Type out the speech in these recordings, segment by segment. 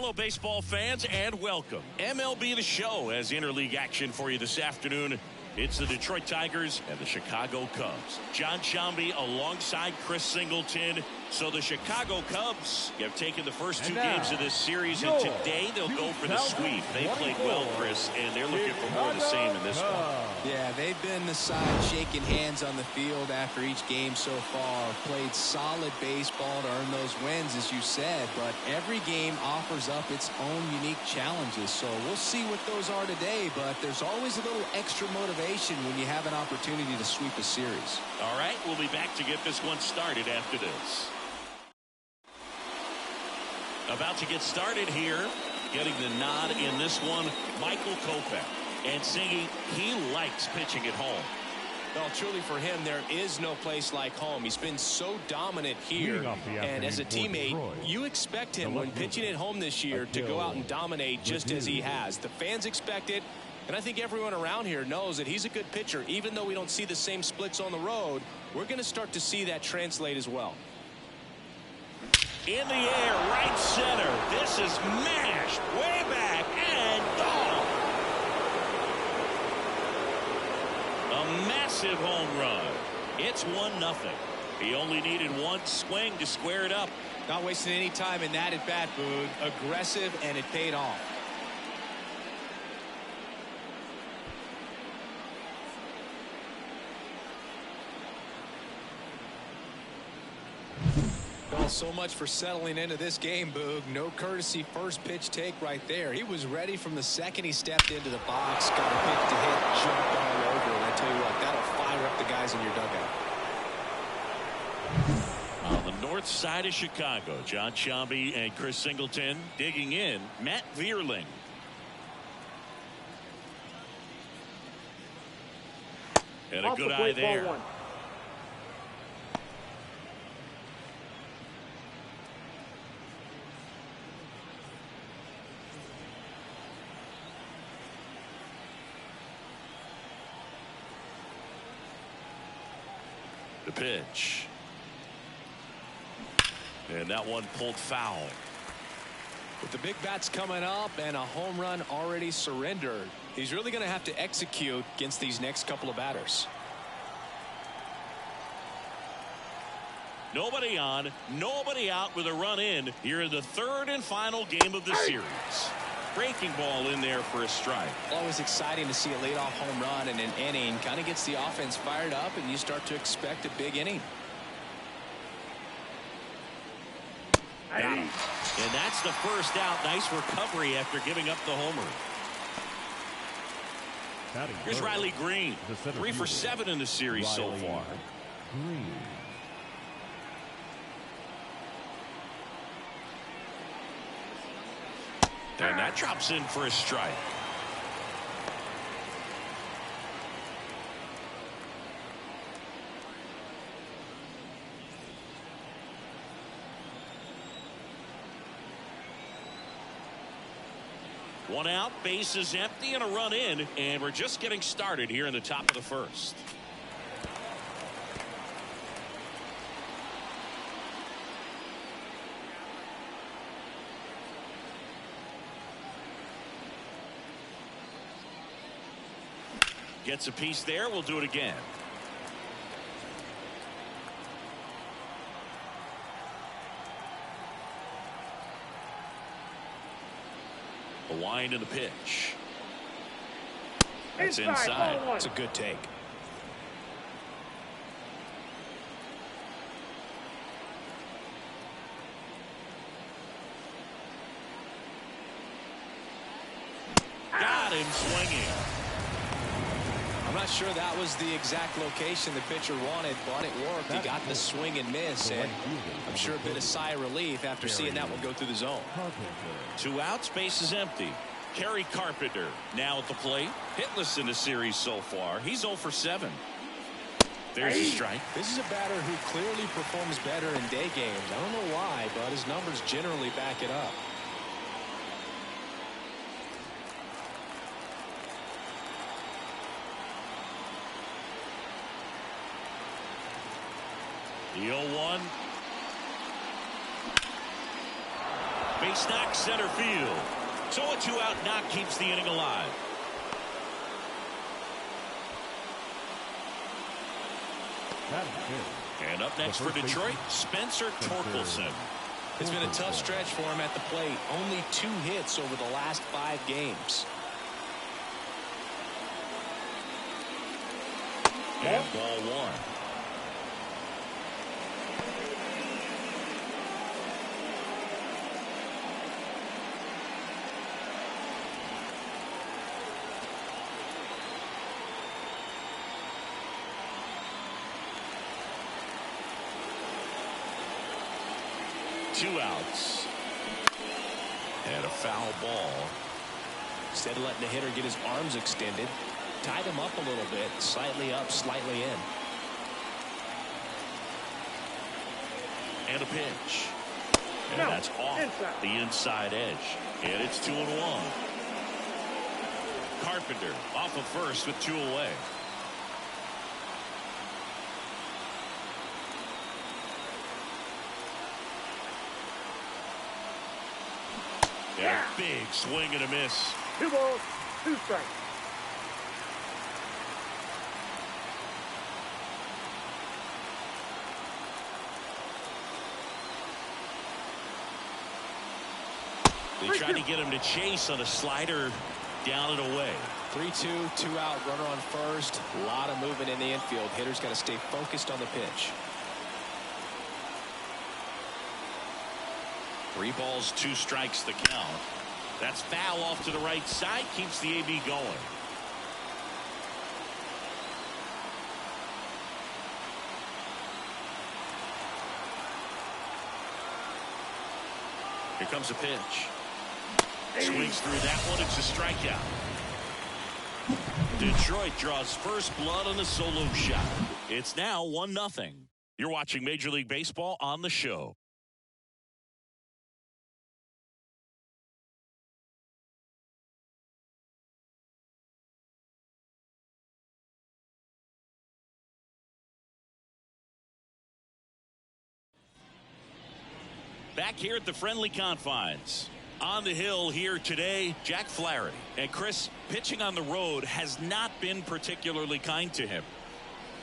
Hello, baseball fans, and welcome. MLB The Show has interleague action for you this afternoon. It's the Detroit Tigers and the Chicago Cubs. John Sciambi alongside Chris Singleton. So the Chicago Cubs have taken the first two games of this series, and today they'll go for the sweep. They played well, Chris, and they're looking for more of the same in this one. Yeah, they've been the side shaking hands on the field after each game so far. Played solid baseball to earn those wins, as you said, but every game offers up its own unique challenges. So we'll see what those are today, but there's always a little extra motivation when you have an opportunity to sweep a series. All right, we'll be back to get this one started after this. About to get started here, getting the nod in this one, Michael Kopech, and singing he likes pitching at home. Well, truly for him, there is no place like home. He's been so dominant here, and as a teammate, you expect him when pitching at home this year to go out and dominate just as he has. The fans expect it, and I think everyone around here knows that he's a good pitcher. Even though we don't see the same splits on the road, we're going to start to see that translate as well. In the air, right center. This is mashed way back and gone. A massive home run. It's 1-0. He only needed one swing to square it up. Not wasting any time in that at bat, Boog. Aggressive, and it paid off. So much for settling into this game, Boog. No courtesy first pitch take right there. He was ready from the second he stepped into the box. Got a pitch to hit, jumped all over. And I tell you what, that'll fire up the guys in your dugout. On the north side of Chicago, John Sciambi and Chris Singleton digging in. Matt Vierling. And a good eye there. The pitch. And that one pulled foul. With the big bats coming up and a home run already surrendered, he's really going to have to execute against these next couple of batters. Nobody on, nobody out with a run in here in the third and final game of the series. Breaking ball in there for a strike. Always exciting to see a leadoff home run in an inning. Kind of gets the offense fired up, and you start to expect a big inning. Got him. And that's the first out. Nice recovery after giving up the homer. Here's Riley Green. 3 for 7 in the series so far. And that drops in for a strike. One out, base is empty, and a run in, and we're just getting started here in the top of the first. Gets a piece there. We'll do it again. The wind and the pitch. That's inside. It's a good take. Got him swinging. I'm not sure that was the exact location the pitcher wanted, but it worked. He got the swing and miss, and I'm sure a bit of sigh of relief after seeing that one go through the zone. 2 outs, base is empty. Kerry Carpenter now at the plate. Hitless in the series so far. He's 0 for 7. There's a strike. This is a batter who clearly performs better in day games. I don't know why, but his numbers generally back it up. The 0-1. Base knock center field. So a 2-out knock keeps the inning alive. And up next for Detroit, Spencer Torkelson. It's been a tough stretch for him at the plate. Only 2 hits over the last 5 games. And ball 1. Two outs. And a foul ball. Instead of letting the hitter get his arms extended, tied him up a little bit, slightly up, slightly in. And a pitch. And that's off the inside edge. And it's 2-1. Carpenter off of first with 2 away. And a big swing and a miss. 2 balls, 2 strikes. They tried to get him to chase on a slider, down and away. 3-2, 2-out, runner on first. A lot of movement in the infield. Hitter's got to stay focused on the pitch. 3 balls, 2 strikes the count. That's foul off to the right side, keeps the AB going. Here comes a pitch. Swings through that one. It's a strikeout. Detroit draws first blood on the solo shot. It's now 1-0. You're watching Major League Baseball on the show. Back here at the friendly confines. On the hill here today, Jack Flaherty. And Chris, pitching on the road has not been particularly kind to him.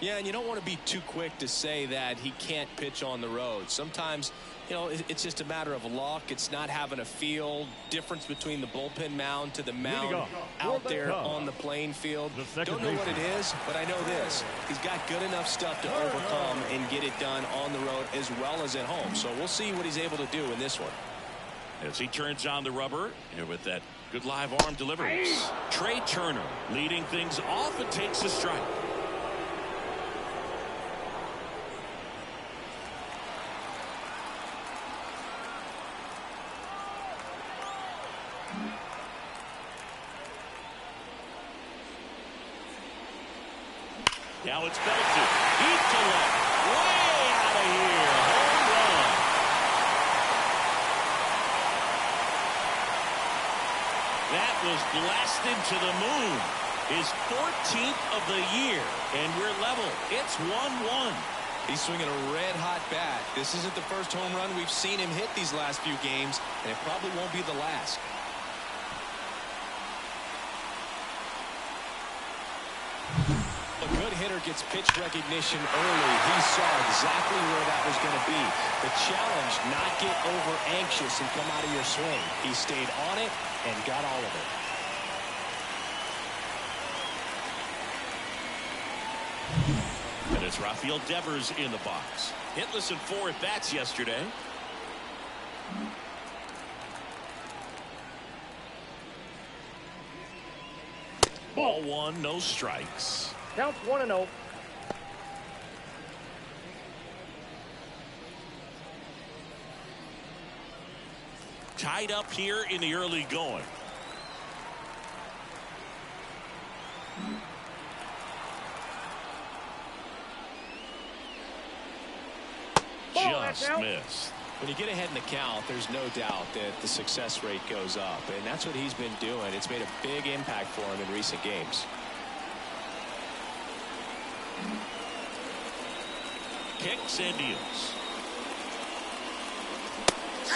Yeah, and you don't want to be too quick to say that he can't pitch on the road. Sometimes, you know, it's just a matter of luck. It's not having a feel. Difference between the bullpen mound to the mound out there on the playing field. Don't know what it is, but I know this. He's got good enough stuff to overcome and get it done on the road as well as at home. So we'll see what he's able to do in this one. As he turns on the rubber and with that good live arm deliveries. Trey Turner leading things off and takes a strike. Now it's belted. Deep to left. Way out of here. Home run. That was blasted to the moon. His 14th of the year. And we're level. It's 1-1. He's swinging a red-hot bat. This isn't the first home run we've seen him hit these last few games, and it probably won't be the last. A good hitter gets pitch recognition early. He saw exactly where that was going to be. The challenge, not get over anxious and come out of your swing. He stayed on it and got all of it. And it's Rafael Devers in the box. Hitless in 4 at-bats yesterday. Ball 1, no strikes. Counts 1-0. Tied up here in the early going. Just missed. When you get ahead in the count, there's no doubt that the success rate goes up, and that's what he's been doing. It's made a big impact for him in recent games. Kicks and deals.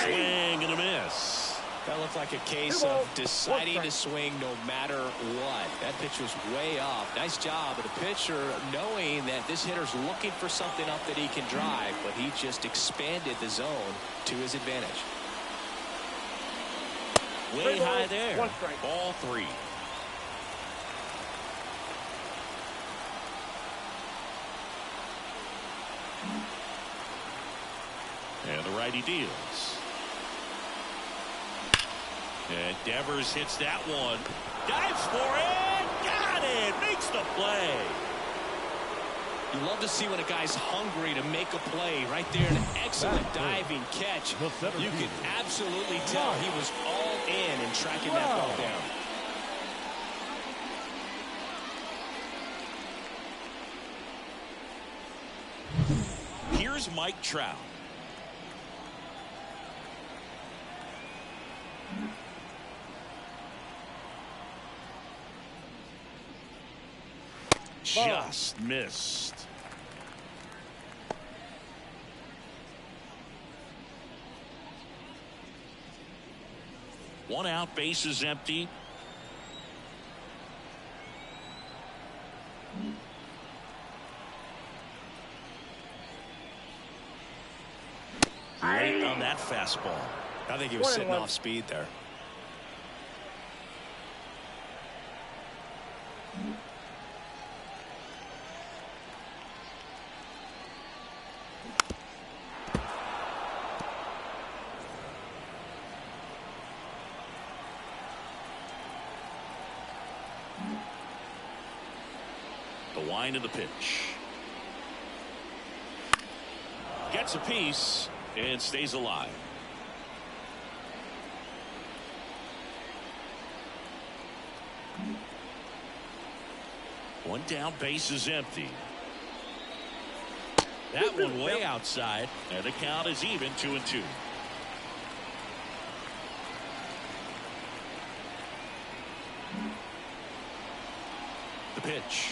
Swing and a miss. That looked like a case of deciding to swing no matter what. That pitch was way up. Nice job of the pitcher knowing that this hitter's looking for something up that he can drive, but he just expanded the zone to his advantage. Way high there. Ball 3. And the righty deals. And Devers hits that one. Dives for it. Got it. Makes the play. You love to see when a guy's hungry to make a play. Right there, an excellent diving catch. You can absolutely tell he was all in tracking that ball down. Here's Mike Trout. Just missed. One out, base is empty. Late on that fastball. I think he was sitting off speed there. The wind of the pitch. Gets a piece and stays alive. One down, base is empty. That one way outside, and the count is even, 2-2. The pitch.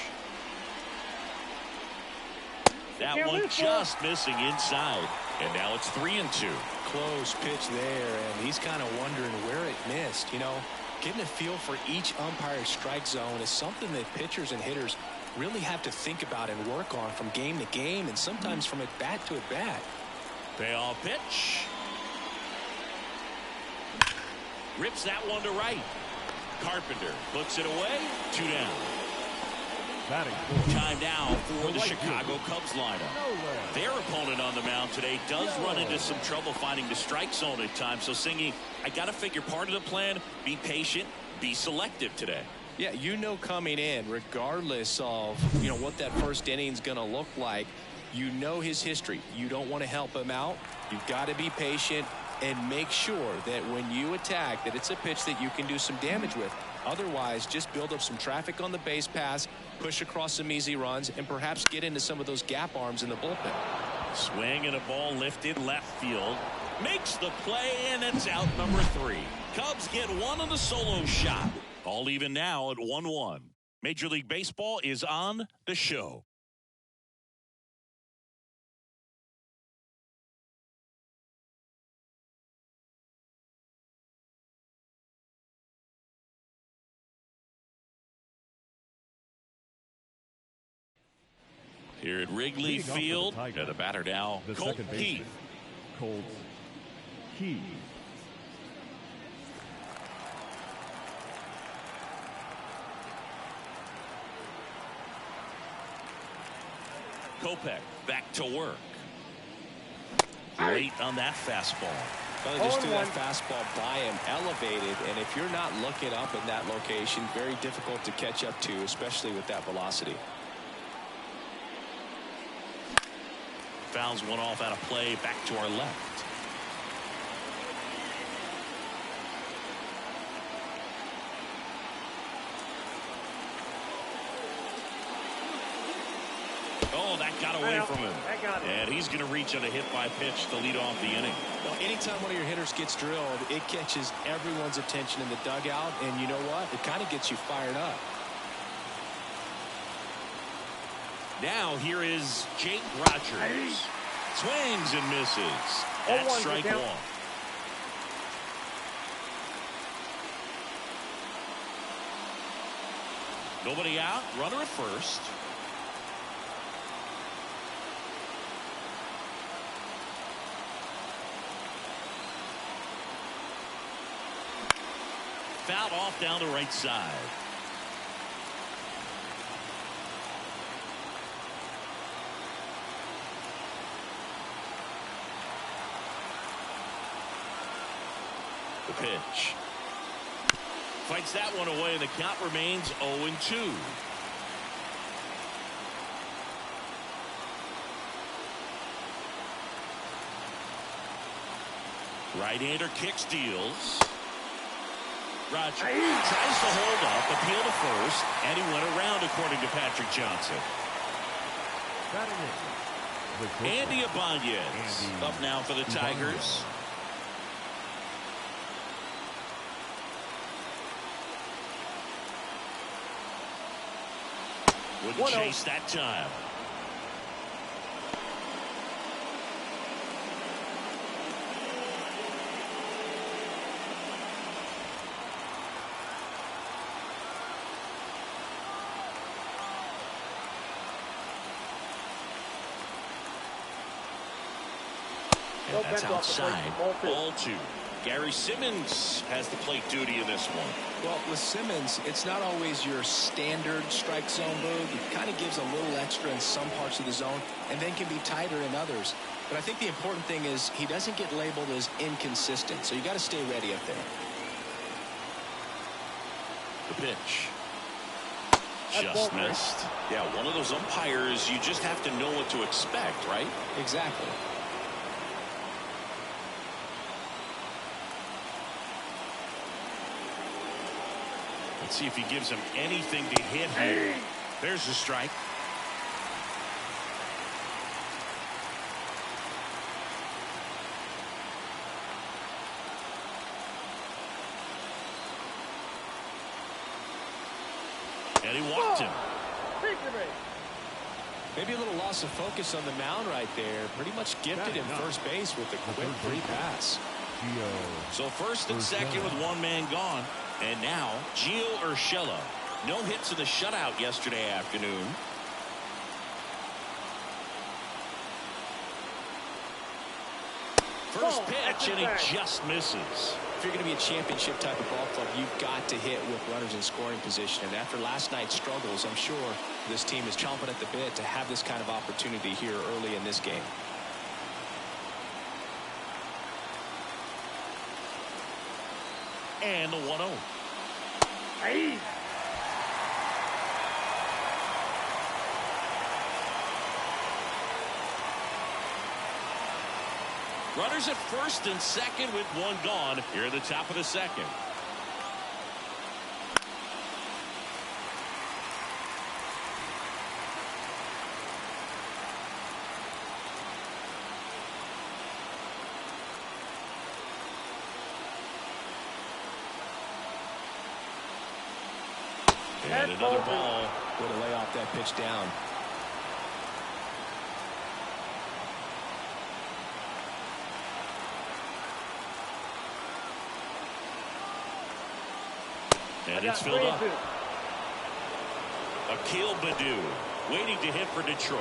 That one just missing inside, and now it's 3-2. Close pitch there, and he's kind of wondering where it missed. You know, getting a feel for each umpire's strike zone is something that pitchers and hitters really have to think about and work on from game to game, and sometimes from at bat to at bat. Payoff pitch. Rips that one to right. Carpenter puts it away. 2 down. Time now for the Chicago Cubs lineup. Their opponent on the mound today does run into some trouble finding the strike zone at times. So, Singy, I got to figure part of the plan, be patient, be selective today. Yeah, you know, coming in, regardless of, you know, what that first inning's going to look like, you know his history. You don't want to help him out. You've got to be patient and make sure that when you attack that it's a pitch that you can do some damage with. Otherwise, just build up some traffic on the base pass, push across some easy runs, and perhaps get into some of those gap arms in the bullpen. Swing and a ball lifted left field. Makes the play, and it's out number 3. Cubs get one on the solo shot. All even now at 1-1. Major League Baseball is on the show. Here at Wrigley Field, and the batter now, Colt Heath. Colt Heath. Kopech back to work. Late on that fastball. Well, they just threw that fastball by him, elevated, and if you're not looking up in that location, very difficult to catch up to, especially with that velocity. Fouls one off out of play, back to our left. Oh, that got away from him. And he's going to reach on a hit by pitch to lead off the inning. Well, anytime one of your hitters gets drilled, it catches everyone's attention in the dugout, and you know what? It kind of gets you fired up. Now here is Jake Rogers. Swings and misses. That's strike 1. Nobody out. Runner at first. Fouled off down the right side. The pitch. Fights that one away, and the count remains 0-2. Right-hander kicks, deals. Roger tries to hold up, appeal to first, and he went around, according to Patrick Johnson. Andy Ibanez up now for the Tigers. Wouldn't chase that time. And that's outside. Ball 2. Gary Simmons has the plate duty in this one. Well, with Simmons, it's not always your standard strike zone move. It kind of gives a little extra in some parts of the zone and then can be tighter in others. But I think the important thing is he doesn't get labeled as inconsistent, so you got to stay ready up there. The pitch. Just missed. Yeah, one of those umpires, you just have to know what to expect, right? Exactly. Let's see if he gives him anything to hit here. There's the strike. And he walked him. Maybe a little loss of focus on the mound right there. Pretty much gifted him first base with a quick free pass. So first and second with one man gone. And now Gio Urshela. No hits in the shutout yesterday afternoon. First pitch, and he just misses. If you're going to be a championship type of ball club, you've got to hit with runners in scoring position. And after last night's struggles, I'm sure this team is chomping at the bit to have this kind of opportunity here early in this game. And the 1-0. Runners at first and second with one gone here at the top of the second. And another ball. Way to lay off that pitch down. And it's filled up. Akil Baddoo waiting to hit for Detroit.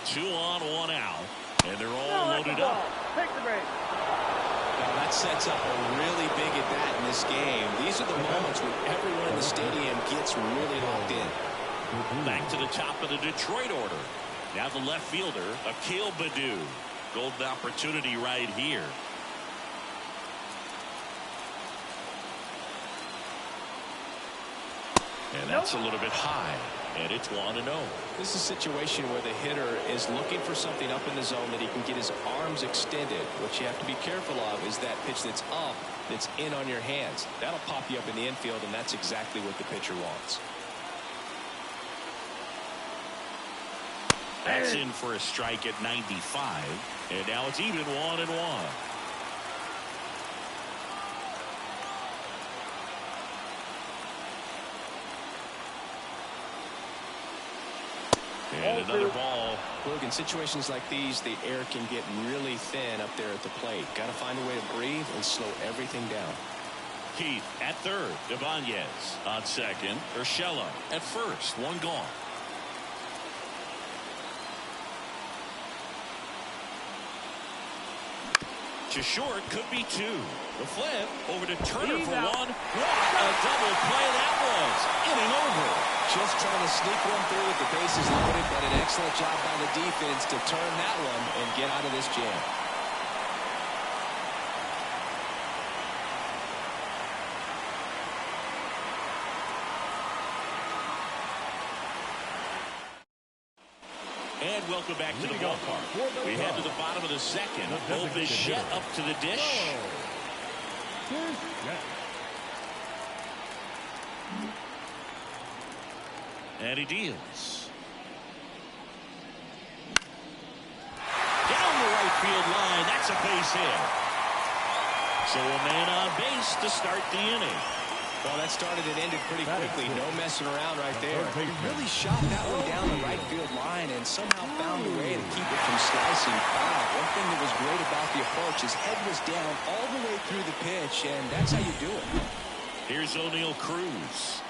Two on, one out, and they're all loaded up. Take the break. Now that sets up a really big at bat in this game. These are the moments when everyone in the stadium gets really locked in. Back to the top of the Detroit order. Now the left fielder, Akil Baddoo. Golden opportunity right here. And that's a little bit high. And it's 1-0. This is a situation where the hitter is looking for something up in the zone that he can get his arms extended. What you have to be careful of is that pitch that's up, that's in on your hands. That'll pop you up in the infield, and that's exactly what the pitcher wants. That's in for a strike at 95. And now it's even 1-1. And another ball. Look, in situations like these, the air can get really thin up there at the plate. Got to find a way to breathe and slow everything down. Keith at third. Ibanez on second. Urshela at first. One gone. To short, could be two. The flip over to Turner for one. What a double play that was. Inning over. Just trying to sneak one through with the bases loaded, but an excellent job by the defense to turn that one and get out of this jam. And welcome back to the ballpark. We head to the bottom of the second. Bo Bichette up to the dish. And he deals. Down the right field line. That's a base hit. So a man on base to start the inning. Well, that started and ended pretty quickly. No messing around right there. He really shot that one down the right field line and somehow found a way to keep it from slicing foul. One thing that was great about the approach, his head was down all the way through the pitch, and that's how you do it. Here's O'Neal Cruz.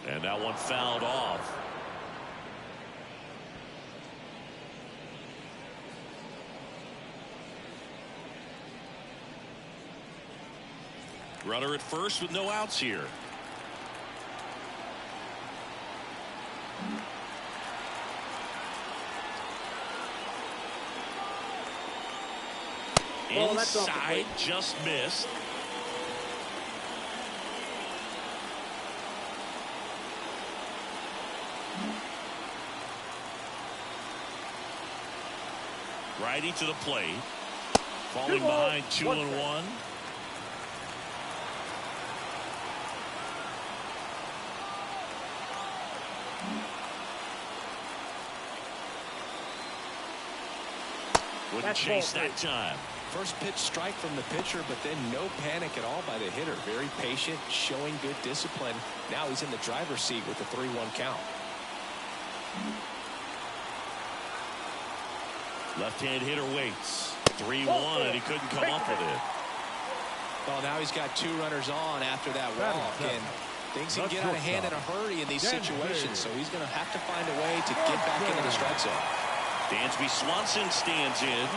And that one fouled off. Runner at first with no outs here. Well, that's off the inside, plate. just missed. Righty to the plate. Falling behind 2-1. Wouldn't chase that time. First pitch strike from the pitcher, but then no panic at all by the hitter. Very patient, showing good discipline. Now he's in the driver's seat with the 3-1 count. Left-hand hitter waits. 3-1, and he couldn't come up with it. Well, now he's got 2 runners on after that walk, and things can get out of hand in a hurry in these situations, so he's going to have to find a way to get back into the strike zone. Dansby Swanson stands in.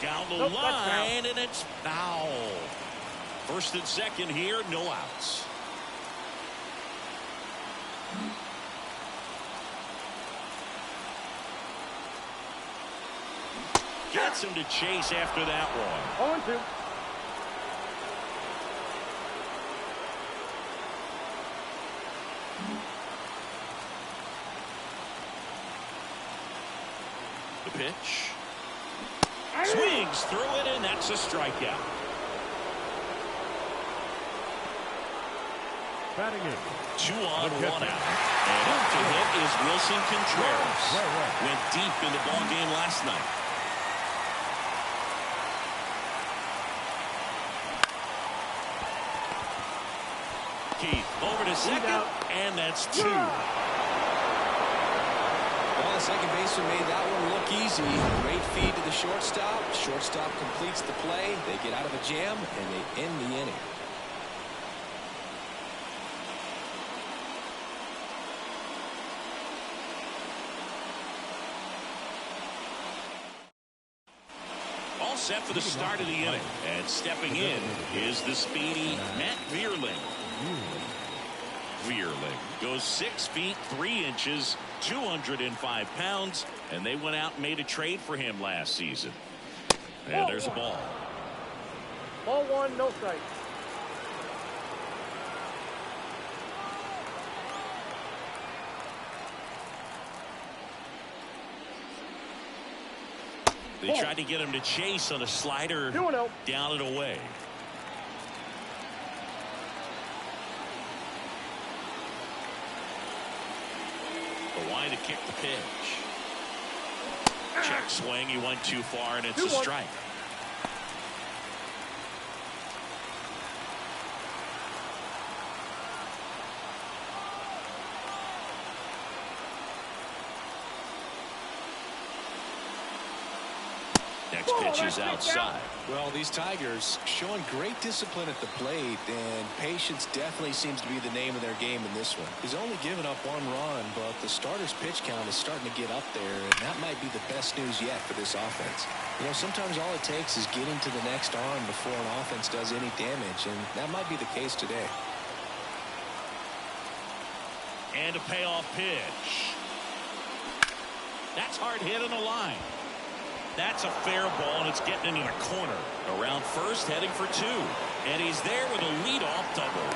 Down the line, and it's foul. First and second here, no outs. Gets him to chase after that one. 0-2. The pitch. Swings through it, and that's a strikeout. Batting in. 2 on, 1 out. And up to hit is Wilson Contreras. Went deep in the ball game last night. Keith over to second, and that's 2. Well, the second baseman made that one look easy. Great feed to the shortstop. Shortstop completes the play. They get out of a jam, and they end the inning. All set for the start of the inning. And stepping in is the speedy Matt Vierling. Vierling goes 6 feet 3 inches, 205 pounds, and they went out and made a trade for him last season. And there's a ball. Ball 1, no strike. They tried to get him to chase on a slider 2-0. down and away. The line to kick the pitch. Check swing. He went too far, and it's a strike. Next pitch is outside. Well, these Tigers showing great discipline at the plate, and patience definitely seems to be the name of their game in this one. He's only given up 1 run, but the starter's pitch count is starting to get up there, and that might be the best news yet for this offense. You know, sometimes all it takes is getting to the next arm before an offense does any damage, and that might be the case today. And a payoff pitch. That's hard hit on the line. That's a fair ball, and it's getting into the corner. Around first, heading for 2. And he's there with a leadoff double.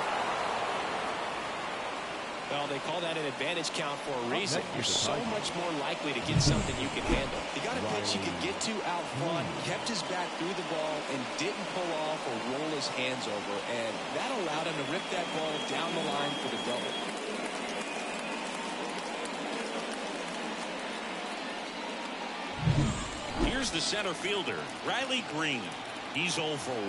Well, they call that an advantage count for a reason. You're so much more likely to get something you can handle. He got a pitch he could get to out front, kept his back through the ball, and didn't pull off or roll his hands over. And that allowed him to rip that ball down the line for the double. Here's the center fielder, Riley Green. He's 0 for 1.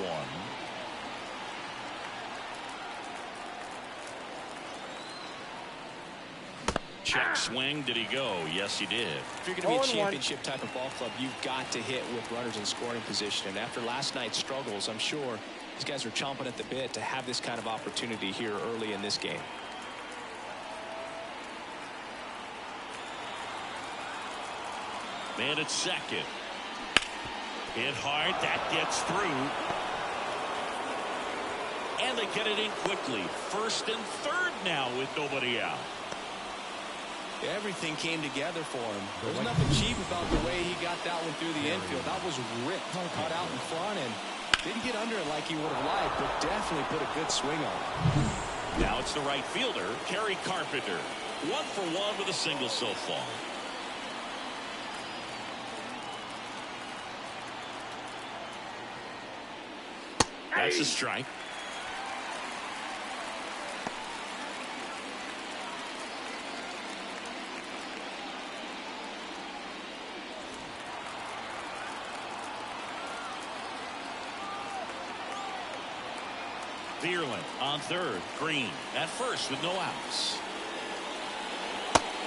Check swing. Did he go? Yes, he did. If you're going to be a championship type of ball club, you've got to hit with runners in scoring position. And after last night's struggles, I'm sure these guys are chomping at the bit to have this kind of opportunity here early in this game. Man at second. Hit hard. That gets through. And they get it in quickly. First and third now with nobody out. Everything came together for him. There's nothing cheap about the way he got that one through the infield. That was ripped, cut out in front, and didn't get under it like he would have liked, but definitely put a good swing on it. Now it's the right fielder, Kerry Carpenter. 1 for 1 with a single so far. That's a strike. Vierland on third. Green at first with no outs.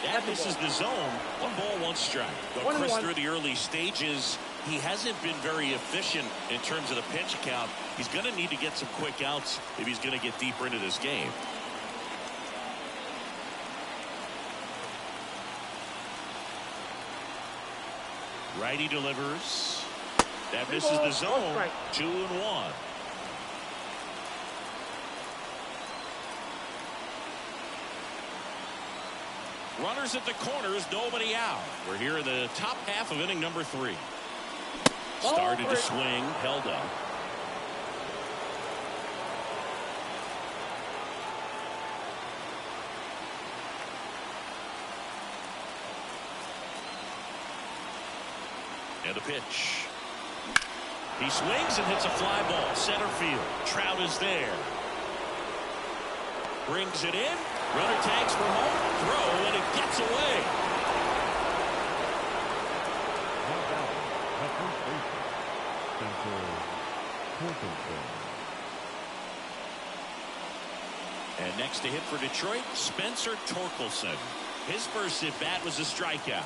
That misses the zone. 1 ball, 1 strike. But Chris, through the early stages, he hasn't been very efficient in terms of the pitch count. He's going to need to get some quick outs if he's going to get deeper into this game. Righty delivers. That misses the zone. 2-1. Runners at the corners, nobody out. We're here in the top half of inning number 3. Started to swing, held up. And the pitch. He swings and hits a fly ball. Center field. Trout is there. Brings it in. Runner tags for home. Throw, and it gets away. And next to hit for Detroit, Spencer Torkelson. His first at bat was a strikeout.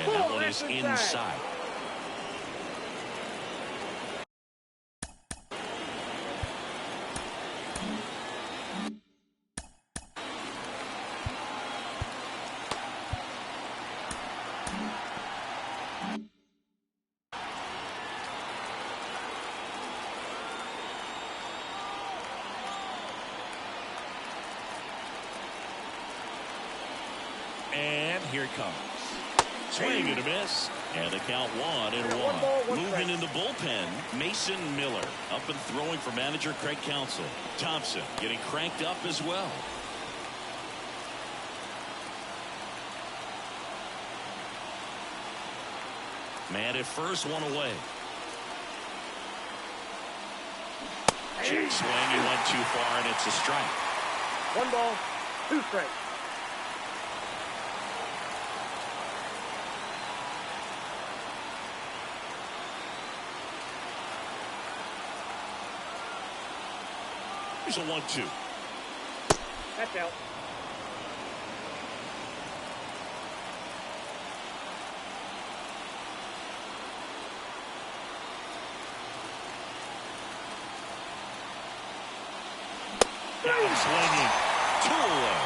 And that one is inside. And here it comes. Swing and a miss. And the count 1-1. One ball, one Moving strike. in the bullpen, Mason Miller up and throwing for manager Craig Counsell. Thompson getting cranked up as well. Man at first, one away. Check swing, he went too far, and it's a strike. 1 ball, 2 strikes. Here's a 1-2. That's out. Down swinging. 2 away.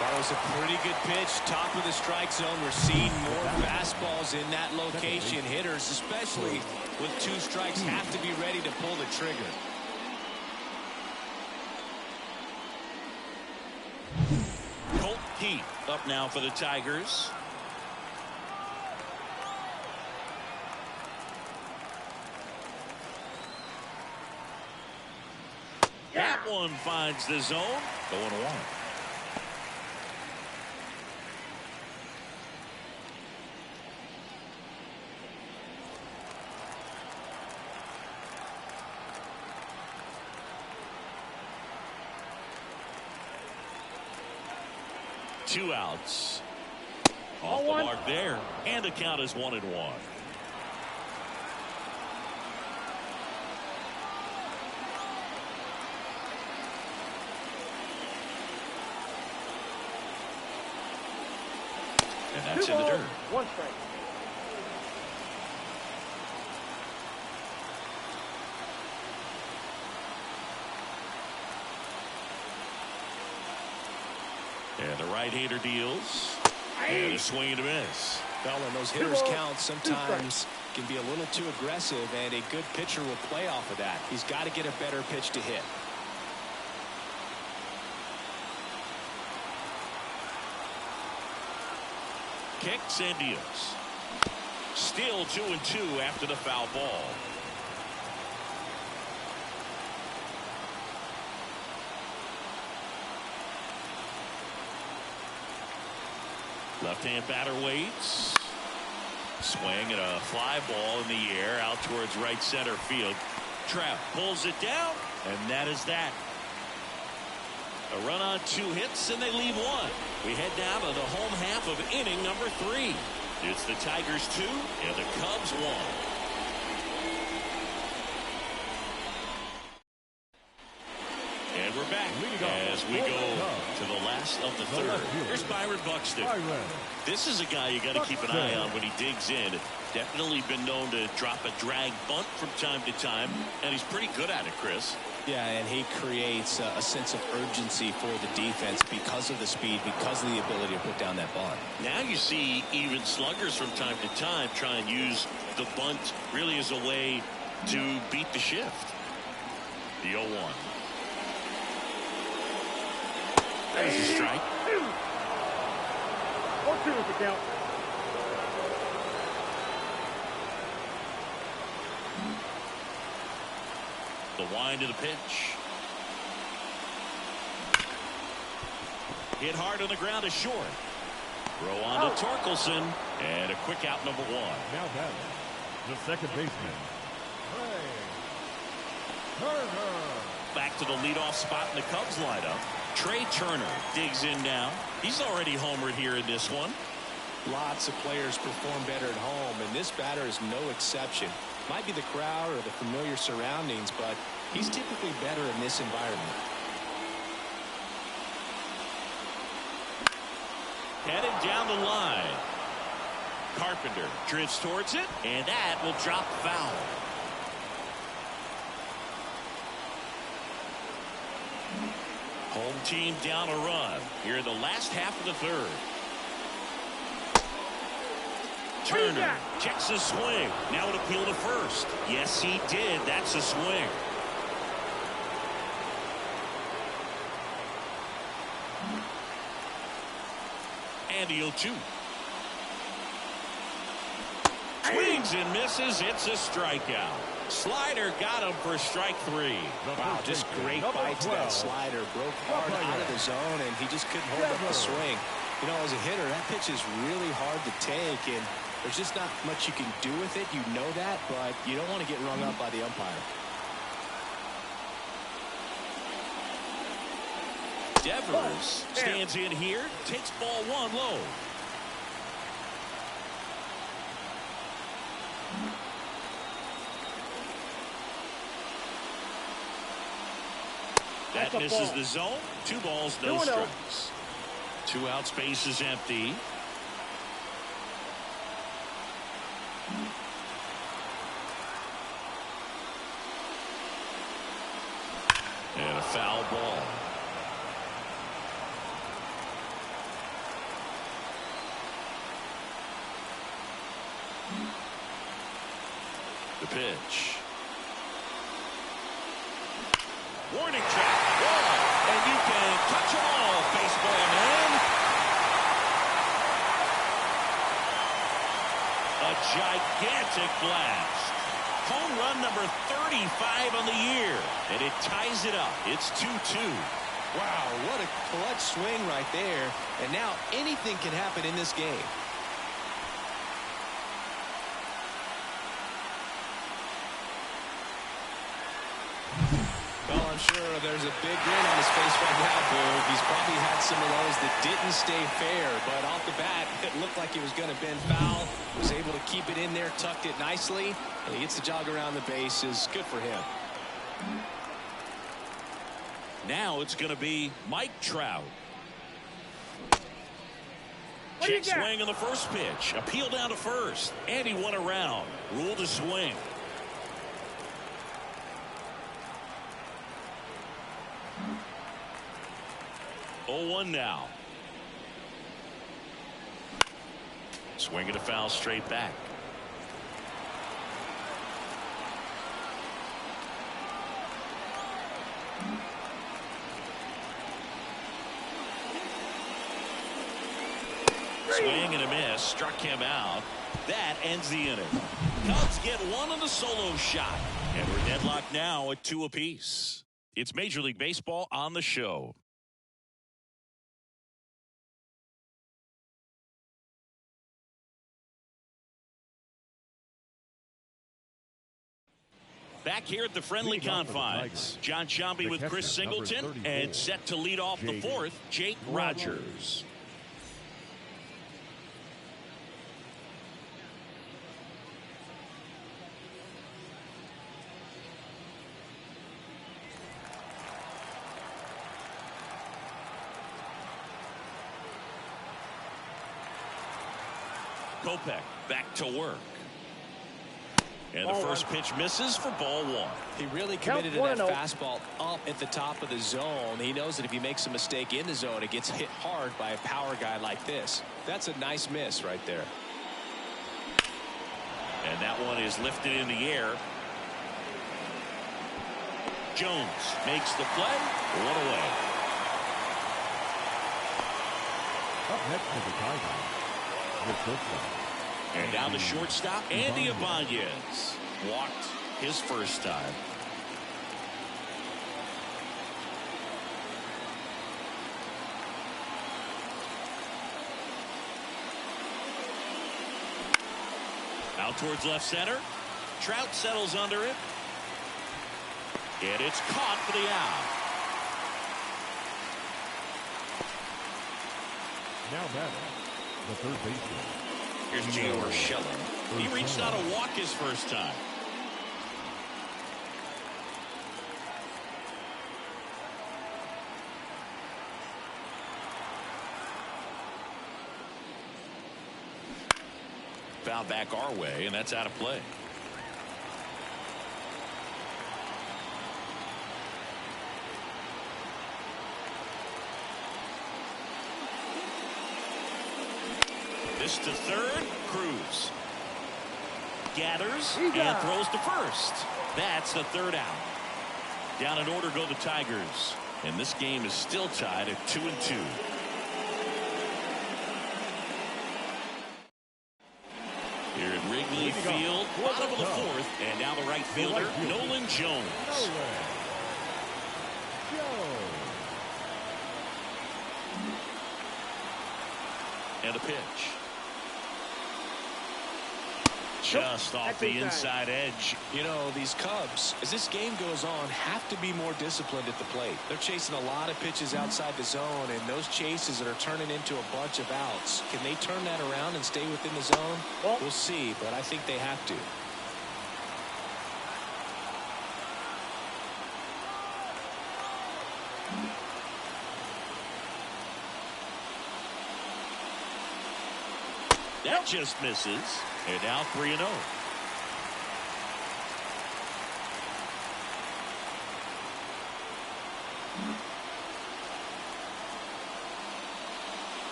That was a pretty good pitch. Top of the strike zone. We're seeing more fastballs in that location. Hitters, especially with 2 strikes, have to be ready to pull the trigger. Colt Heath up now for the Tigers. That one finds the zone. 0-1. Two outs. Off the mark there. And the count is 1-1. And that's 2 in the balls, dirt. 1 strike. And the right-hander deals. And a swing and a miss. Well, and those hitters' counts sometimes can be a little too aggressive, and a good pitcher will play off of that. He's got to get a better pitch to hit. Kicks and deals. Still 2-2 after the foul ball. Left-hand batter waits. Swing and a fly ball in the air out towards right center field. Trapp pulls it down, and that is that. A run on 2 hits, and they leave 1. We head down to the home half of inning number 3. It's the Tigers 2 and the Cubs 1. And we're back as we go to the last of the third. Here's Byron Buxton. This is a guy you got to keep an eye on when he digs in. Definitely been known to drop a drag bunt from time to time, and he's pretty good at it, Chris. Yeah, and he creates a sense of urgency for the defense because of the speed, because of the ability to put down that bunt. Now you see even sluggers from time to time try and use the bunt really as a way to beat the shift. The 0-1. There's a strike. 1-2 is the count. The wind of the pitch. Hit hard on the ground is short. Throw on to Torkelson. And a quick out, number 1. Now batting, the second baseman, Turner. Back to the leadoff spot in the Cubs lineup. Trey Turner digs in now. He's already homered here in this one. Lots of players perform better at home, and this batter is no exception. Might be the crowd or the familiar surroundings, but he's typically better in this environment. Headed down the line. Carpenter drifts towards it, and that will drop foul. Home team down a run here in the last half of the third. Turner checks the swing. Now an appeal to first. Yes, he did. That's a swing. And the 0-2. Swings and misses. It's a strikeout. Slider got him for strike 3. Wow, just great bite to that slider. Broke hard out of the zone, and he just couldn't hold up the swing. You know, as a hitter, that pitch is really hard to take, and there's just not much you can do with it. You know that, but you don't want to get rung up by the umpire. Devers stands in here, takes ball 1 low. That misses the zone. 2 balls, no strikes. 2 outs, base is empty. And a foul ball. The pitch. Warning track. Ball. And you can touch them all, baseball man. A gigantic blast. Home run number 35 on the year. And it ties it up. It's 2-2. Wow, what a clutch swing right there. And now anything can happen in this game. Well, I'm sure there's a big grin on his face right now, Boog. He's probably had some of those that didn't stay fair, but off the bat, it looked like he was going to bend foul. Was able to keep it in there, tucked it nicely, and he gets the jog around the bases. Good for him. Now it's going to be Mike Trout. What do you Check got? swing on the first pitch. Appeal down to first. And he went around. Ruled a swing. Oh, 1 now. Swinging a foul straight back. Swing and a miss. Struck him out. That ends the inning. Cubs get 1 on the solo shot. And we're deadlocked now at 2 apiece. It's Major League Baseball on the show. Back here at the friendly confines, John Sciambi with Chris Singleton, and set to lead off the 4th, Jake Rogers. Kopech back to work. And the first pitch misses for ball 1. He really committed to that fastball up at the top of the zone. He knows that if he makes a mistake in the zone, it gets hit hard by a power guy like this. That's a nice miss right there. And that one is lifted in the air. Jones makes the play. 1 away. Up next to the Tigers, the shortstop. And down the shortstop, Andy Ibanez. Walked his first time. Out towards left center. Trout settles under it. And it's caught for the out. Now batting, the third baseman. Here's Gio Urshela. He reached out to walk his first time. Foul back our way, and that's out of play. This to third. Cruz gathers and throws to first. That's the 3rd out. Down in order go the Tigers. And this game is still tied at 2-2. Here at midfield, bottom of the fourth, and now the right fielder, Nolan Jones. And a pitch. Just off the inside edge. You know, these Cubs, as this game goes on, have to be more disciplined at the plate. They're chasing a lot of pitches outside the zone, and those chases that are turning into a bunch of outs, can they turn that around and stay within the zone? We'll see, but I think they have to. That just misses. And now 3-0.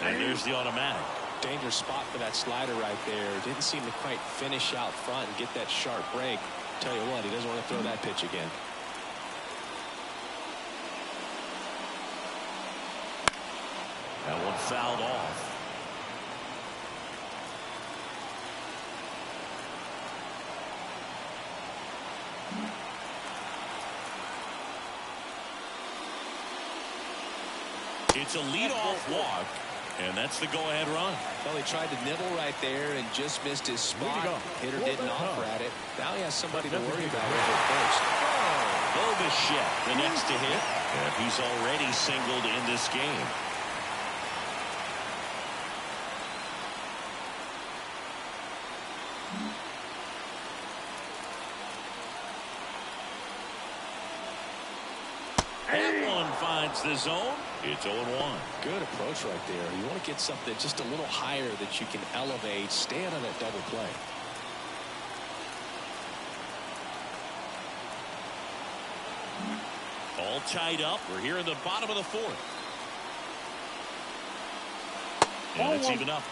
And there's the automatic. Dangerous spot for that slider right there. Didn't seem to quite finish out front and get that sharp break. Tell you what, he doesn't want to throw that pitch again. That one fouled off. It's a leadoff walk, and that's the go-ahead run. Well, he tried to nibble right there and just missed his spot. Hitter didn't offer at it. Now he has somebody to worry about over at first. Bichette, the next to hit. And he's already singled in this game. That one finds the zone. It's 0-1. Good approach right there. You want to get something just a little higher that you can elevate. Stay out of that double play. All tied up. We're here in the bottom of the fourth. And it's even up.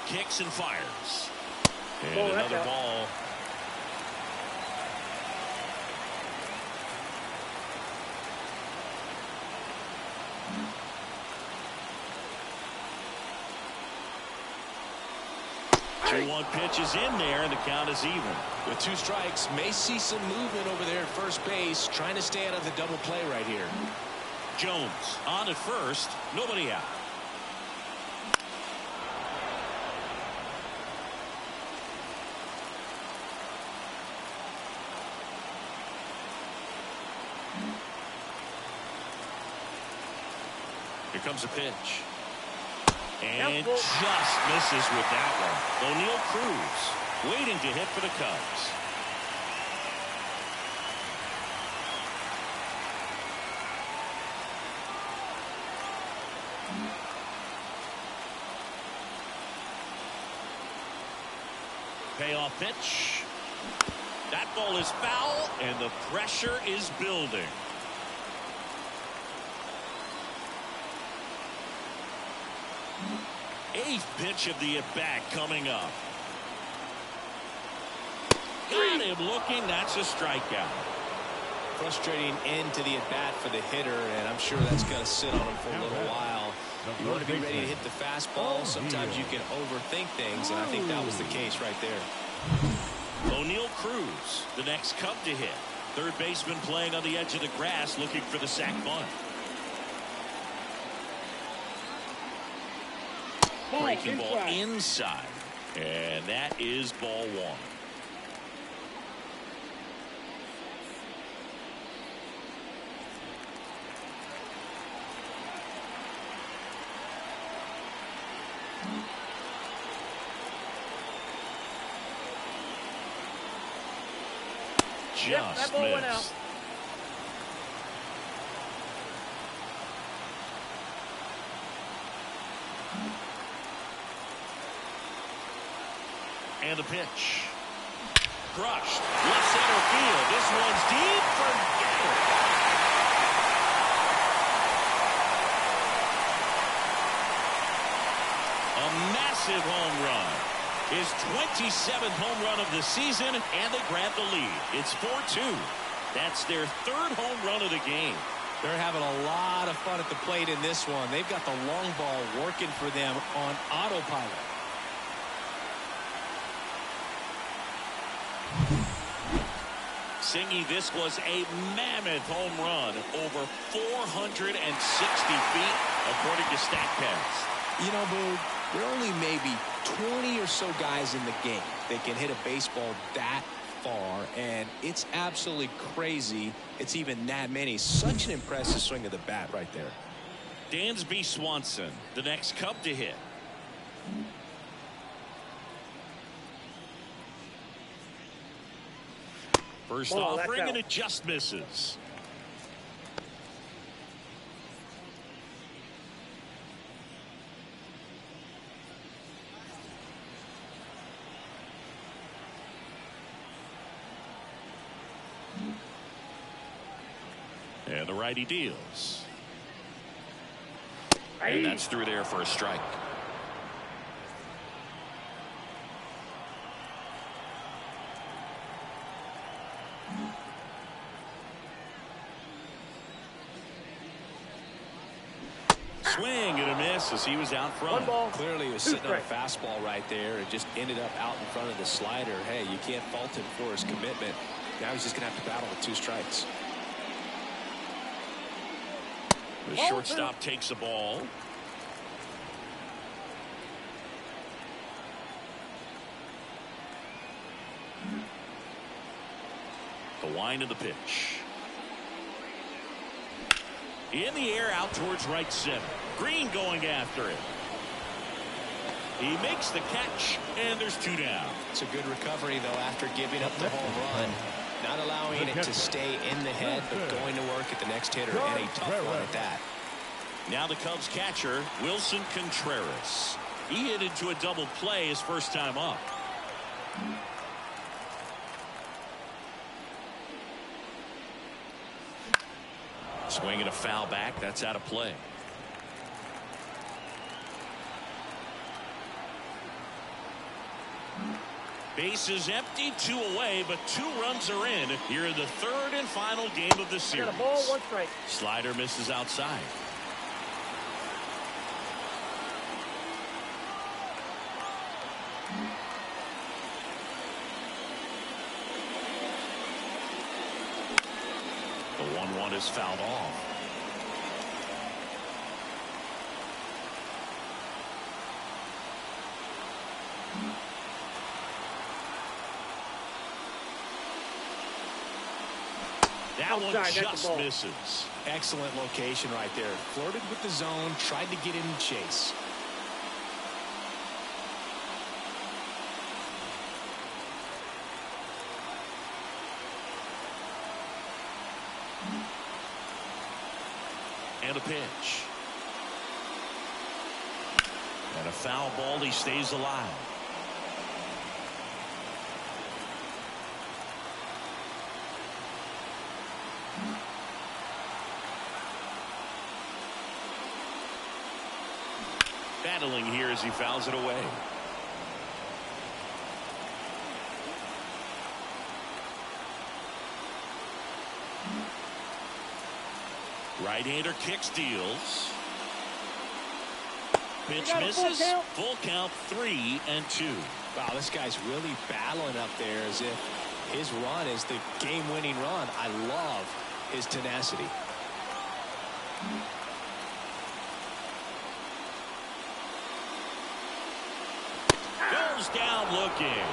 Kicks and fires. And another ball. One pitch is in there, and the count is even. With 2 strikes, may see some movement over there at first base, trying to stay out of the double play right here. Jones on at first, nobody out. Here comes a pitch. And just misses with that one. O'Neal Cruz waiting to hit for the Cubs. Payoff pitch. That ball is foul, and the pressure is building. Eighth pitch of the at-bat coming up. Got him looking. That's a strikeout. Frustrating end to the at-bat for the hitter, and I'm sure that's going to sit on him for a little while. You want to be ready to hit the fastball. Sometimes you can overthink things, and I think that was the case right there. O'Neal Cruz, the next Cub to hit. Third baseman playing on the edge of the grass, looking for the sac bunt. Breaking ball inside, and that is ball 1. Just that ball went out. missed. And the pitch. Crushed. Left center field. This one's deep. Forget it. A massive home run. His 27th home run of the season, and they grab the lead. It's 4-2. That's their third home run of the game. They're having a lot of fun at the plate in this one. They've got the long ball working for them on autopilot. Singy, this was a mammoth home run, over 460 feet, according to StatCast. You know, Boo, there are only maybe 20 or so guys in the game that can hit a baseball that far, and it's absolutely crazy it's even that many. Such an impressive swing of the bat right there. Dansby Swanson, the next Cub to hit. First offering, and it just misses. And the righty deals. And that's through there for a strike. Swing and a miss as he was out front. One ball. Clearly he was sitting on a fastball right there. It just ended up out in front of the slider. Hey, you can't fault him for his commitment. Now he's just going to have to battle with 2 strikes. The shortstop takes the ball. The wind of the pitch. In the air out towards right center. Green going after it. He makes the catch, and there's 2 down. It's a good recovery, though, after giving up the home run. Not allowing it to stay in the head, but going to work at the next hitter, and a tough one at that. Now the Cubs catcher, Wilson Contreras. He hit into a double play his first time up. Swinging a foul back. That's out of play. Bases empty, 2 away, but 2 runs are in here in the 3rd and final game of the series. Got a ball, 1 strike. Slider misses outside. The 1-1 is fouled off. That one just misses. Excellent location right there. Flirted with the zone, tried to get in and chase. And a pitch. And a foul ball. He stays alive. Battling here as he fouls it away. Right-hander kicks, deals. Pitch misses. Full count, 3-2. Wow, this guy's really battling up there as if his run is the game-winning run. I love his tenacity. Goes down looking.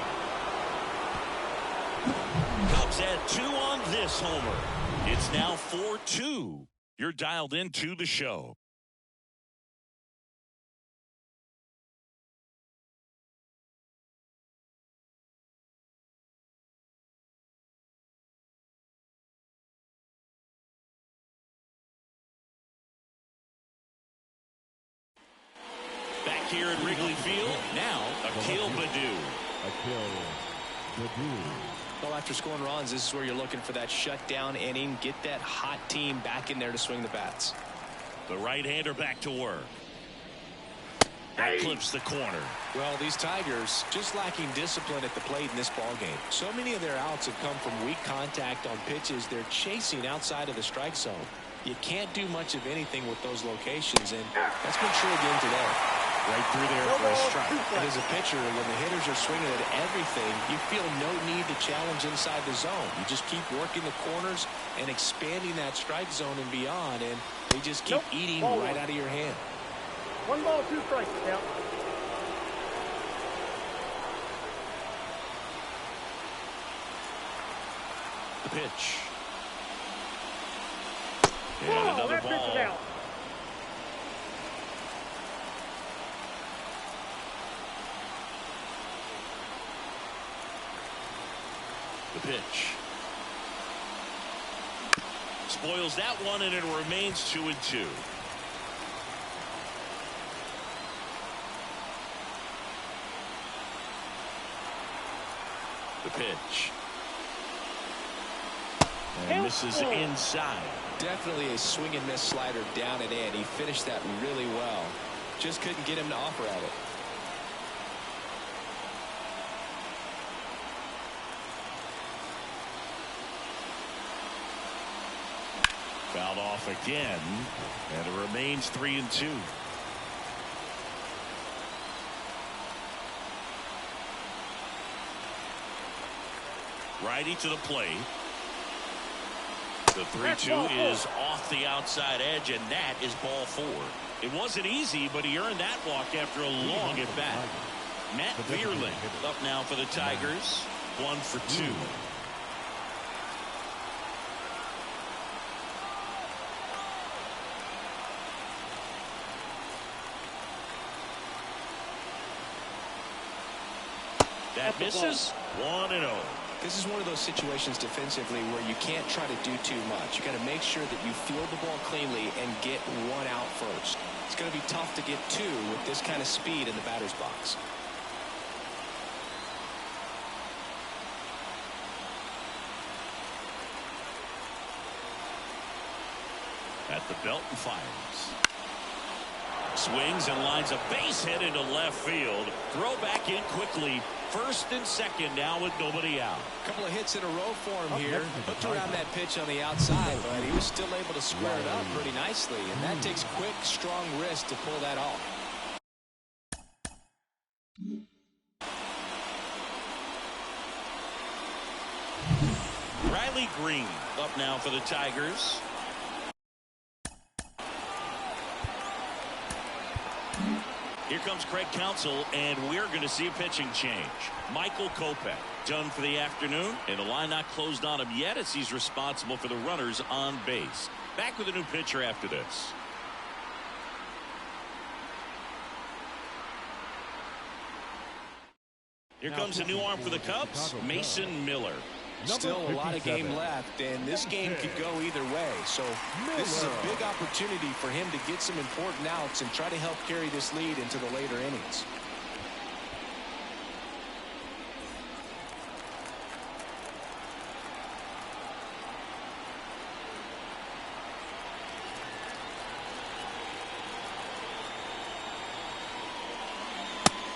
Cubs had 2 on this homer. It's now 4-2. You're dialed into the show. Back here at Wrigley Field, now Akil Baddoo. Well, after scoring runs, this is where you're looking for that shutdown inning. Get that hot team back in there to swing the bats. The right-hander back to work. That clips the corner. Well, these Tigers just lacking discipline at the plate in this ball game. So many of their outs have come from weak contact on pitches they're chasing outside of the strike zone. You can't do much of anything with those locations, and that's been true again today. Right through there for a strike. And as a pitcher, when the hitters are swinging at everything, you feel no need to challenge inside the zone. You just keep working the corners and expanding that strike zone and beyond, and they just keep eating right out of your hand. 1 ball, 2 strikes, count. The pitch. And another that pitch is ball. out. The pitch. Spoils that one, and it remains 2-2. The pitch. And misses inside. Definitely a swing and miss slider down and in. He finished that really well. Just couldn't get him to offer at it. Fouled off again, and it remains 3-2. Righty to the plate. The 3-2 is off the outside edge, and that is ball 4. It wasn't easy, but he earned that walk after a long at bat. Matt Vierling up now for the Tigers. 1 for 2. That misses. 1-0. This is one of those situations defensively where you can't try to do too much. You got to make sure that you field the ball cleanly and get 1 out first. It's going to be tough to get 2 with this kind of speed in the batter's box. At the belt and fires. Swings and lines a base hit into left field. Throw back in quickly. First and second now with nobody out. A couple of hits in a row for him here. Looked around that pitch on the outside, but he was still able to square it up pretty nicely. And that takes quick, strong wrist to pull that off. Riley Green up now for the Tigers. Here comes Craig Counsell, and we're going to see a pitching change. Michael Kopech done for the afternoon, and the line not closed on him yet as he's responsible for the runners on base. Back with a new pitcher after this. Here comes a new arm for the Cubs, Mason Miller. Still a lot of game left, and this game could go either way. So this is a big opportunity for him to get some important outs and try to help carry this lead into the later innings.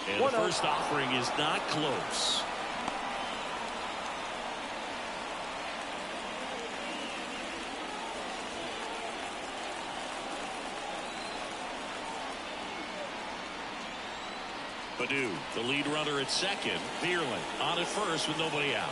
And the first offering is not close. Badu, the lead runner at second. Vierling on at first with nobody out.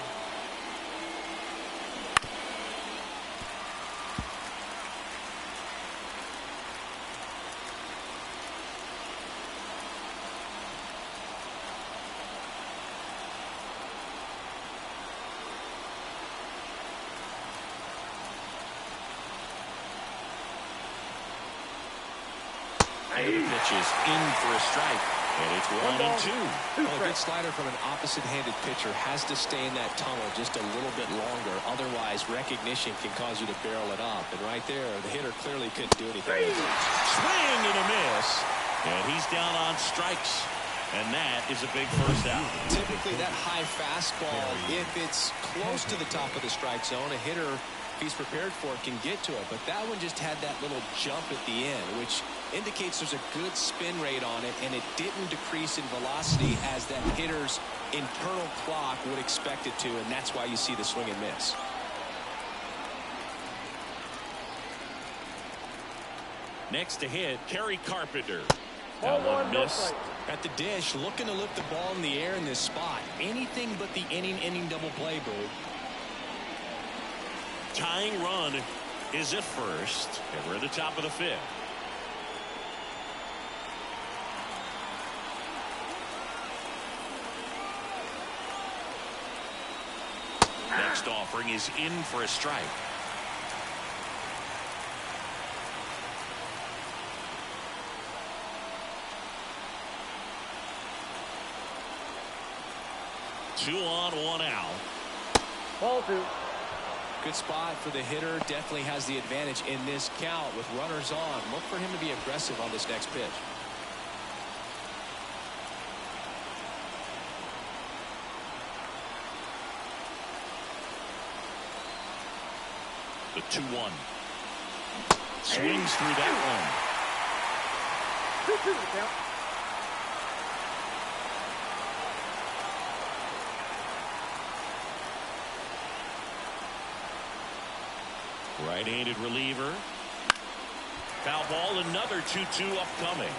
And the pitch is in for a strike. And it's 1-2. Well, a good slider from an opposite-handed pitcher has to stay in that tunnel just a little bit longer. Otherwise, recognition can cause you to barrel it up. And right there, the hitter clearly couldn't do anything. Swing and a miss. And he's down on strikes. And that is a big first out. Typically, that high fastball, if it's close to the top of the strike zone, a hitter he's prepared for it, can get to it. But that one just had that little jump at the end, which indicates there's a good spin rate on it, and it didn't decrease in velocity as that hitter's internal clock would expect it to, and that's why you see the swing and miss. Next to hit, Kerry Carpenter. Ball That one one, no missed. strikes. At the dish, looking to lift the ball in the air in this spot. Anything but the inning double play, Boo. Tying run is at first, and we're at the top of the fifth. Next offering is in for a strike. Two on, one out. Ball two. Good spot for the hitter. Definitely has the advantage in this count with runners on. Look for him to be aggressive on this next pitch. The 2-1. Swings through that one. 2-2 the count. Right-handed reliever. Foul ball, another 2-2 upcoming.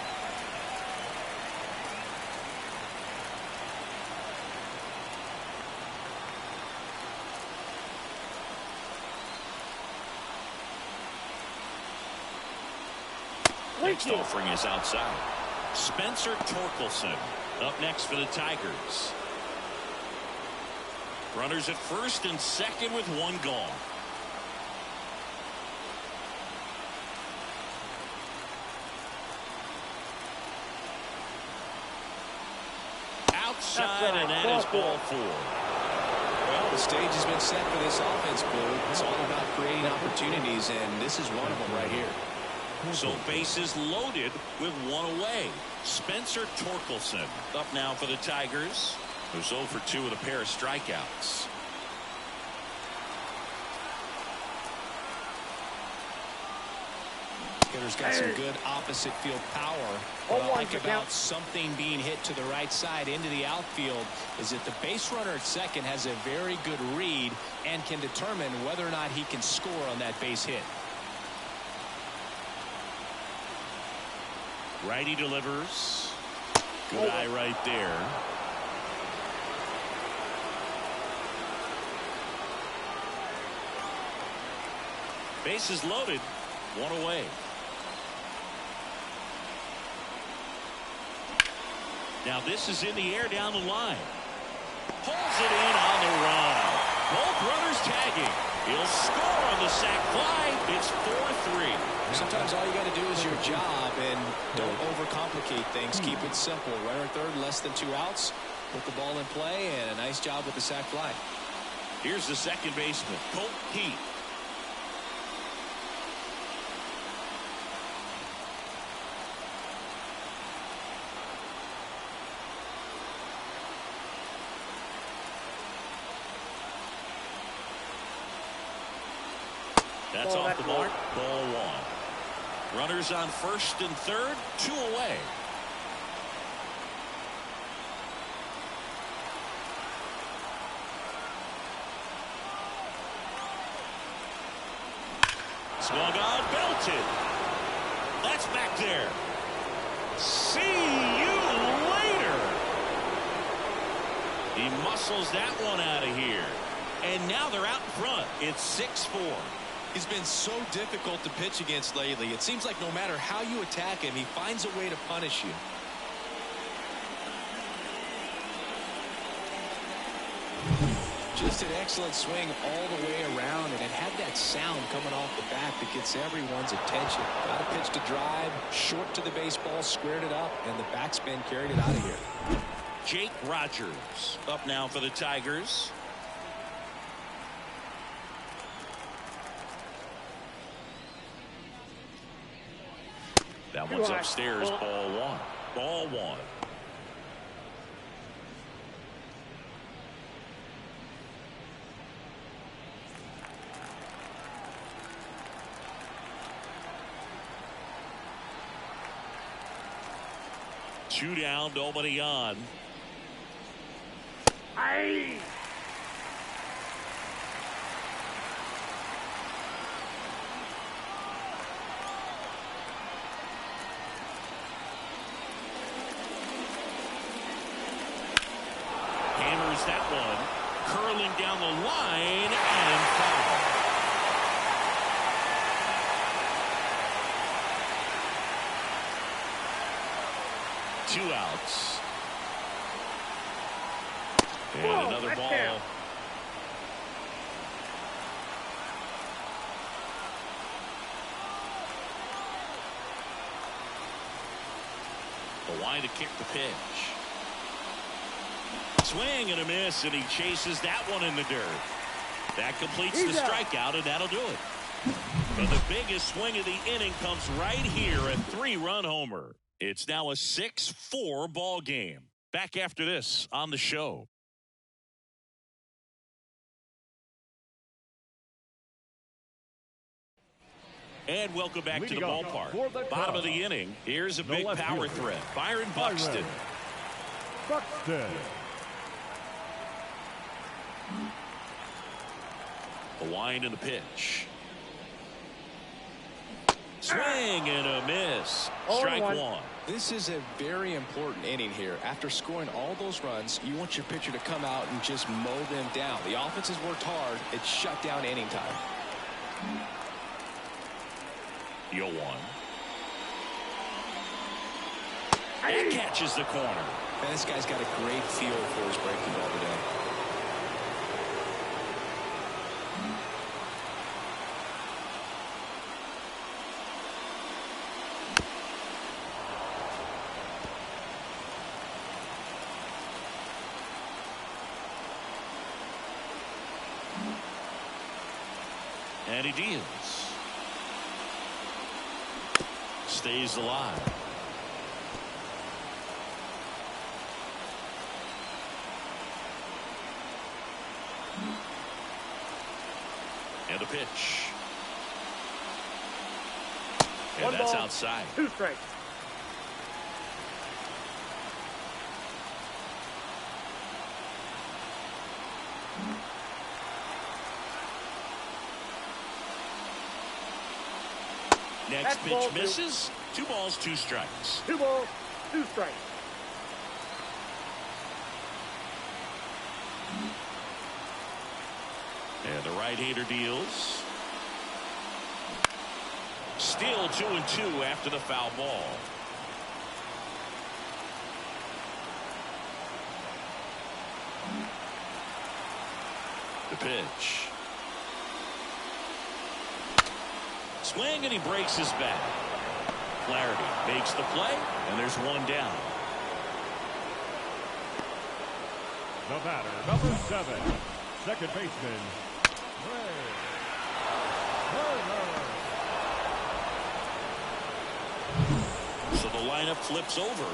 Next offering is outside. Spencer Torkelson up next for the Tigers. Runners at first and second with one gone. Outside, and that is ball four. Well, the stage has been set for this offense, Blue. It's all about creating opportunities, and this is one of them right here. So bases loaded with one away. Spencer Torkelson up now for the Tigers, who's 0 for 2 with a pair of strikeouts. Hitter's got some good opposite field power. What I like about something being hit to the right side into the outfield is that the base runner at second has a very good read and can determine whether or not he can score on that base hit. Righty delivers. Good eye right there. Bases loaded, one away. Now this is in the air down the line. Pulls it in on the run. Both runners tagging. He'll score on the sac fly. It's 4-3. Sometimes all you got to do is your job and don't overcomplicate things. Keep it simple. Runner third, less than 2 outs. Put the ball in play, and a nice job with the sac fly. Here's the second baseman, Colt Heath. That's off the mark. Ball one. Runners on first and third, 2 away. Swung on, belted. That's back there. See you later. He muscles that one out of here. And now they're out in front. It's 6-4. He's been so difficult to pitch against lately. It seems like no matter how you attack him, he finds a way to punish you. Just an excellent swing all the way around, and it had that sound coming off the bat that gets everyone's attention. Got a pitch to drive, short to the baseball, squared it up, and the backspin carried it out of here. Jake Rogers up now for the Tigers. That one's upstairs. Ball one. Ball one. 2 down, nobody on. Aye. Hammers that one. Curling down the line and foul. Two outs. And Whoa, another ball. down. The line to kick the pitch. Swing and a miss, and he chases that one in the dirt. That completes the strikeout, and that'll do it. But the biggest swing of the inning comes right here, a 3-run homer. It's now a 6-4 ball game. Back after this on the show. And welcome back to the ballpark. Bottom of the inning. Here's a big power threat. Byron Buxton. The wind and the pitch. Swing and a miss. Strike one. This is a very important inning here. After scoring all those runs, you want your pitcher to come out and just mow them down. The offense has worked hard. It's shut down inning time. 0-1. That catches the corner. Man, this guy's got a great feel for his breaking ball today. And he deals. Stays alive. And a pitch. And One that's ball, outside. 2 strikes. Next That's ball pitch misses. 2 balls, 2 strikes. 2 balls, 2 strikes. And the right-hander deals. Still 2-2 after the foul ball. The pitch. Swing and he breaks his bat. Flaherty makes the play, and there's 1 down. The batter, number 7, second baseman, So the lineup flips over.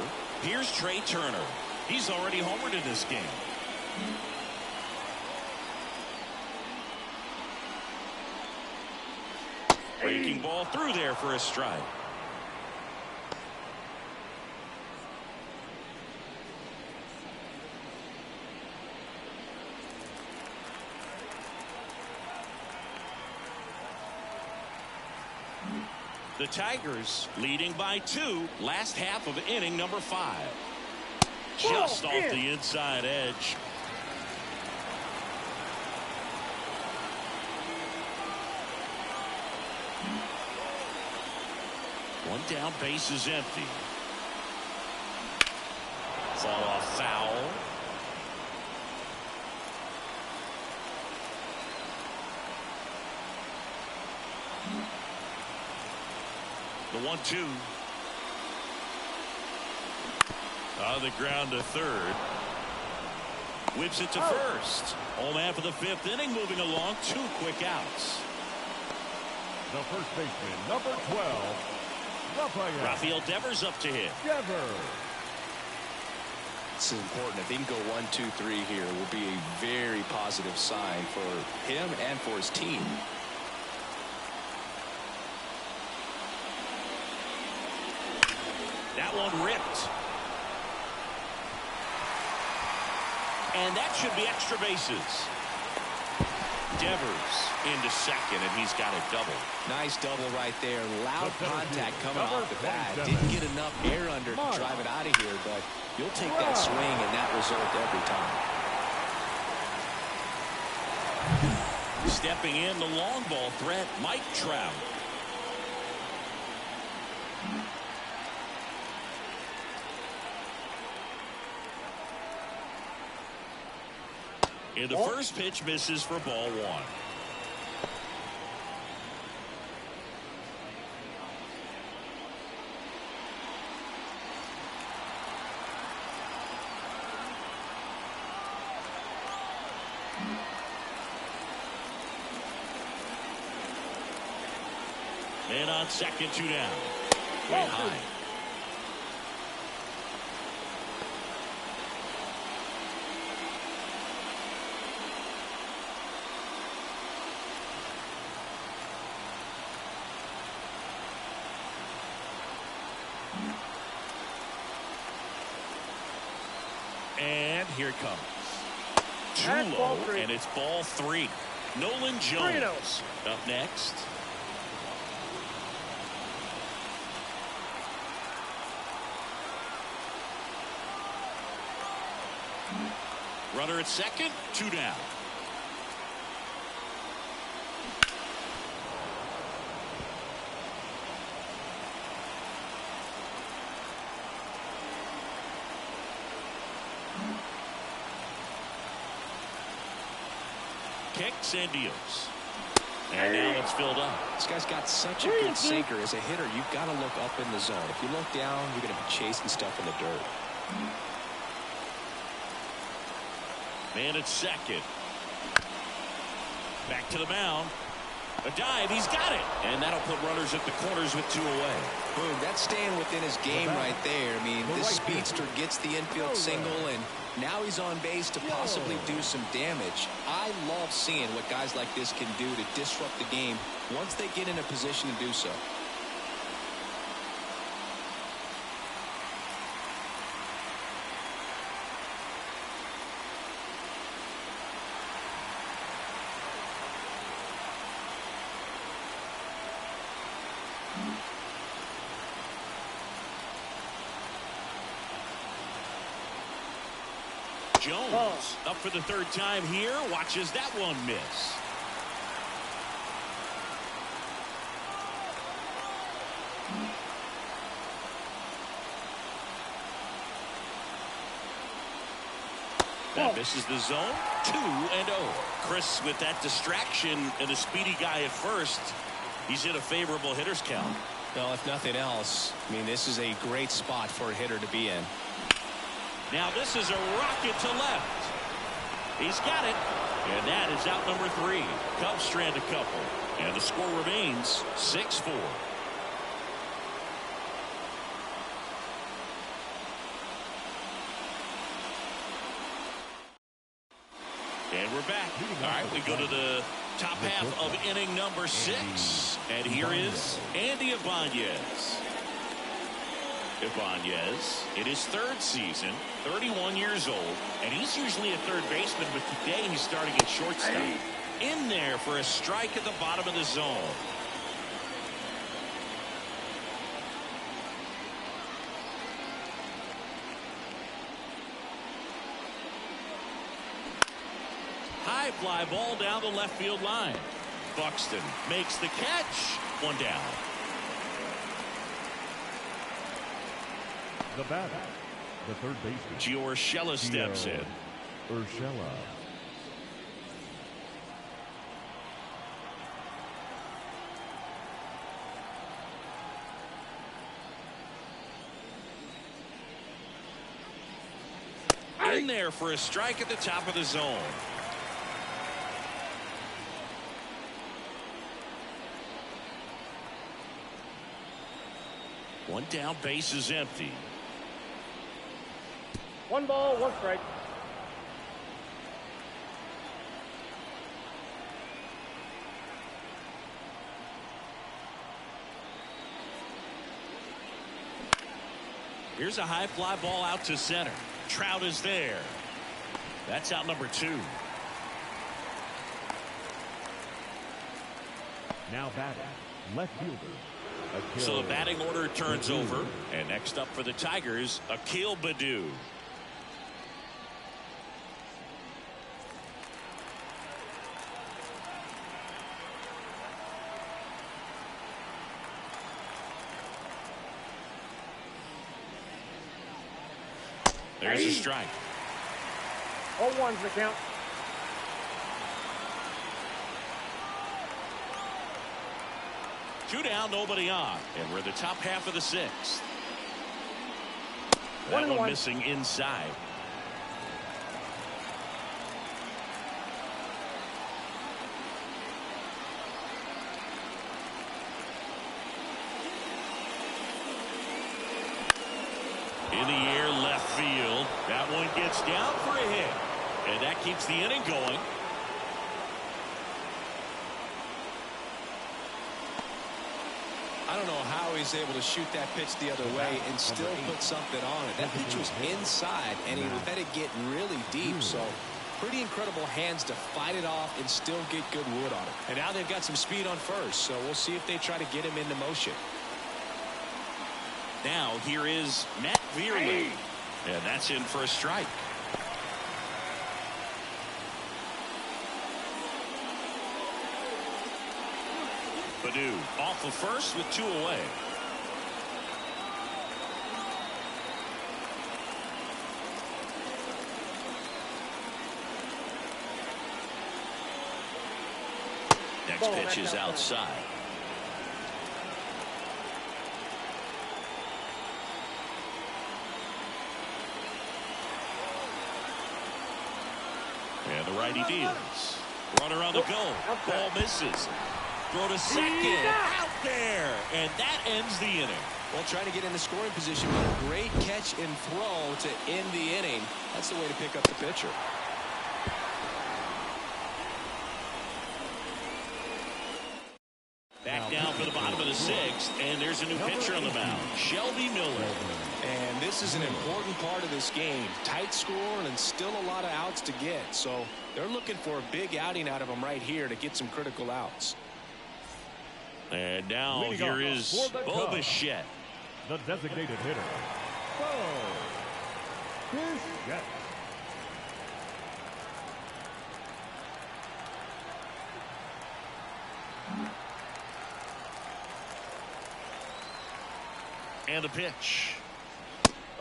Here's Trey Turner. He's already homered in this game. Breaking ball through there for a strike. The Tigers leading by 2. Last half of inning number 5. Just off the inside edge. One down, base is empty. Fall off foul. The 1-2. On the ground to third. Whips it to first. Home half of the 5th inning, moving along. 2 quick outs. the first baseman, number 12, Rafael Devers up to hit. This is important. If he can go 1, 2, 3 here, it will be a very positive sign for him and for his team. That one ripped. And that should be extra bases. Devers into second, and he's got a double. Nice double right there. Loud contact coming off the bat. Didn't get enough air under to drive it out of here, but you'll take that swing and that result every time. Stepping in, the long ball threat, Mike Trout. And the first pitch misses for ball one. And on second, 2 down. Way high. And here it comes. Too low, and it's ball 3. Nolan Jones up next. Runner at second, 2 down. Kicks and deals. And now it's filled up. This guy's got such a good sinker. As a hitter, you've got to look up in the zone. If you look down, you're going to be chasing stuff in the dirt. Man at second. Back to the mound. A dive. He's got it. And that'll put runners at the corners with 2 away. Boom. That's staying within his game right there. I mean, this speedster gets the infield single, and now he's on base to possibly do some damage. I love seeing what guys like this can do to disrupt the game once they get in a position to do so. Jones up for the 3rd time here. Watches that one miss. That misses the zone. 2-0. Chris with that distraction and a speedy guy at first. He's in a favorable hitter's count. Well, if nothing else, I mean, this is a great spot for a hitter to be in. Now this is a rocket to left. He's got it. And that is out number 3. Cubs strand a couple. And the score remains 6-4. And we're back. All right, we go to the top half of inning number 6. And here is Andy Ibanez. Ibanez in his 3rd season, 31 years old, and he's usually a third baseman, but today he's starting at shortstop. In there for a strike at the bottom of the zone. High fly ball down the left field line. Buxton makes the catch. 1 down. The batter, the third baseman. Gio Urshela steps in. Urshela. In there for a strike at the top of the zone. One down, base is empty. 1 ball, 1 strike. Here's a high fly ball out to center. Trout is there. That's out number 2. Now batting, left fielder. So the batting order turns over. And next up for the Tigers, Akil Baddoo. There's a strike. 0-1's the count. Two down, nobody on. And we're the top half of the 6th. That one missing inside. In the air, left field. That one gets down for a hit. And that keeps the inning going. I don't know how he's able to shoot that pitch the other way and still put something on it. That pitch was inside, and he let it get really deep. So pretty incredible hands to fight it off and still get good wood on it. And now they've got some speed on first, so we'll see if they try to get him into motion. Now here is Matt Veerley. And that's in for a strike. Baddoo off of first with 2 away. Next pitch is outside. And the righty deals. Runner on the go. Ball misses. Throw to second. Out there. And that ends the inning. Well, trying to get in the scoring position with a great catch and throw to end the inning. That's the way to pick up the pitcher. Back down for the bottom of the 6th. And there's a new pitcher on the mound. Shelby Miller. And this is an important part of this game. Tight score and still a lot of outs to get. So they're looking for a big outing out of him right here to get some critical outs. And now here is Bo Bichette. The designated hitter. Bo Bichette. And a pitch.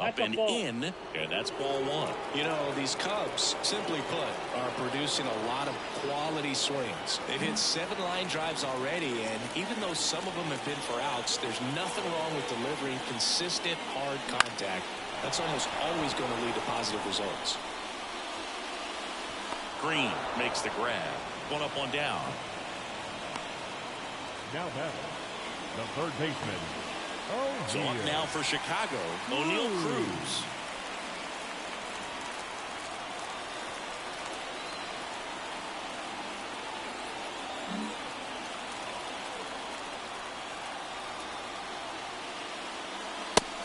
Up and in, and that's ball 1. You know, these Cubs, simply put, are producing a lot of quality swings. They've hit 7 line drives already, and even though some of them have been for outs, there's nothing wrong with delivering consistent, hard contact. That's almost always going to lead to positive results. Green makes the grab. 1 up, 1 down. Now batting, the third baseman. So up now for Chicago, O'Neal Cruz.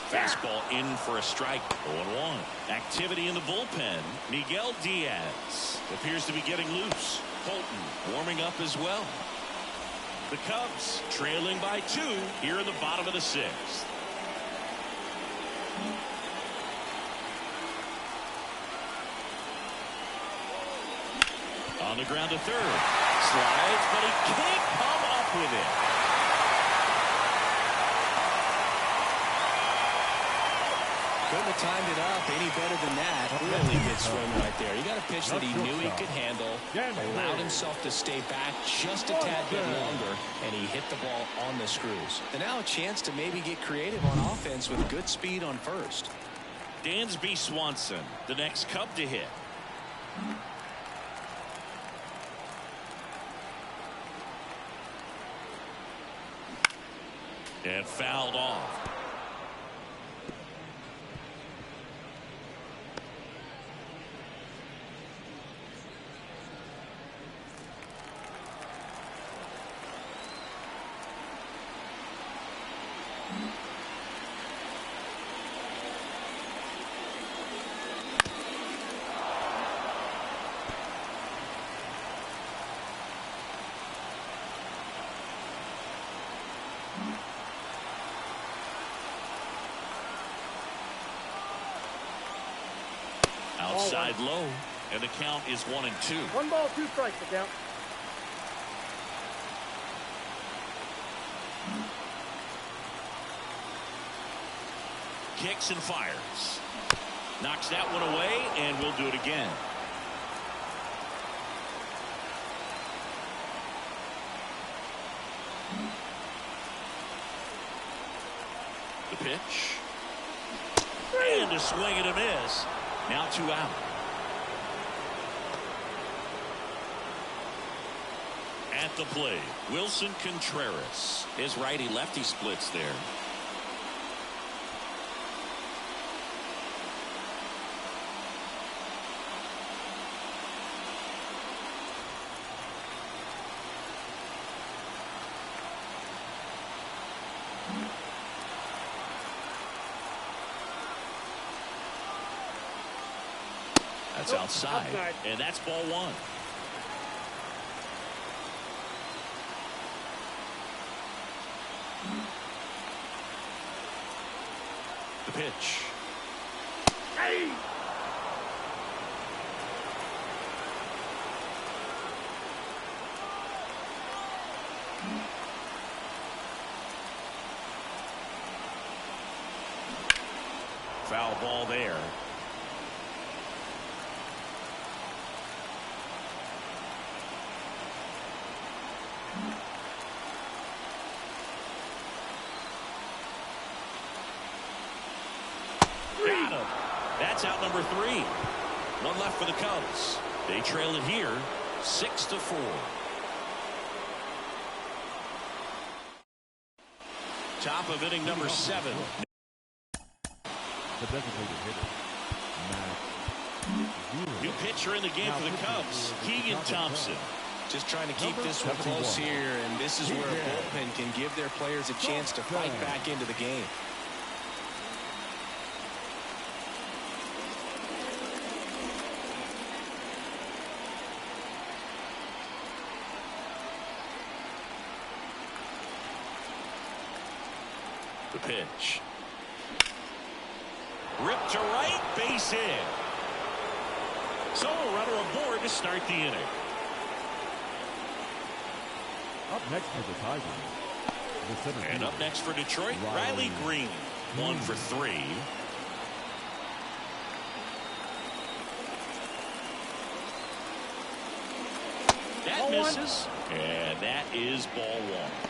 Fastball in for a strike. 0-1. Activity in the bullpen. Miguel Diaz appears to be getting loose. Holton warming up as well. The Cubs trailing by 2 here in the bottom of the 6th. On the ground to third. Slides, but he can't come up with it. Couldn't have timed it up any better than that. Really good swing right there. He got a pitch that he knew he could handle, allowed himself to stay back just a tad bit longer, and he hit the ball on the screws. And now a chance to maybe get creative on offense with good speed on first. Dansby Swanson, the next Cub to hit. And fouled off. Outside low, and the count is 1-2. 1 ball, 2 strikes, the count. Kicks and fires. Knocks that one away, and we'll do it again. The pitch. And a swing and a miss. Now 2 out. At the plate, Wilson Contreras. His righty-lefty splits there. That's outside, and that's ball 1. The pitch. Hey! Foul ball there. Got him. That's out number 3. 1 left for the Cubs. They trail it here 6-4. Top of inning number 7. The designated hitter, Matt. New pitcher in the game for the Cubs, Keegan Thompson. Just trying to keep this one close here, and this is where a bullpen can give their players a chance to fight back into the game. The pitch. Ripped to right, base hit. So a runner aboard to start the inning. Up next for the Tigers, the center And fielder, up next for Detroit, Riley Green. 1 for 3. That misses. And that is ball 1.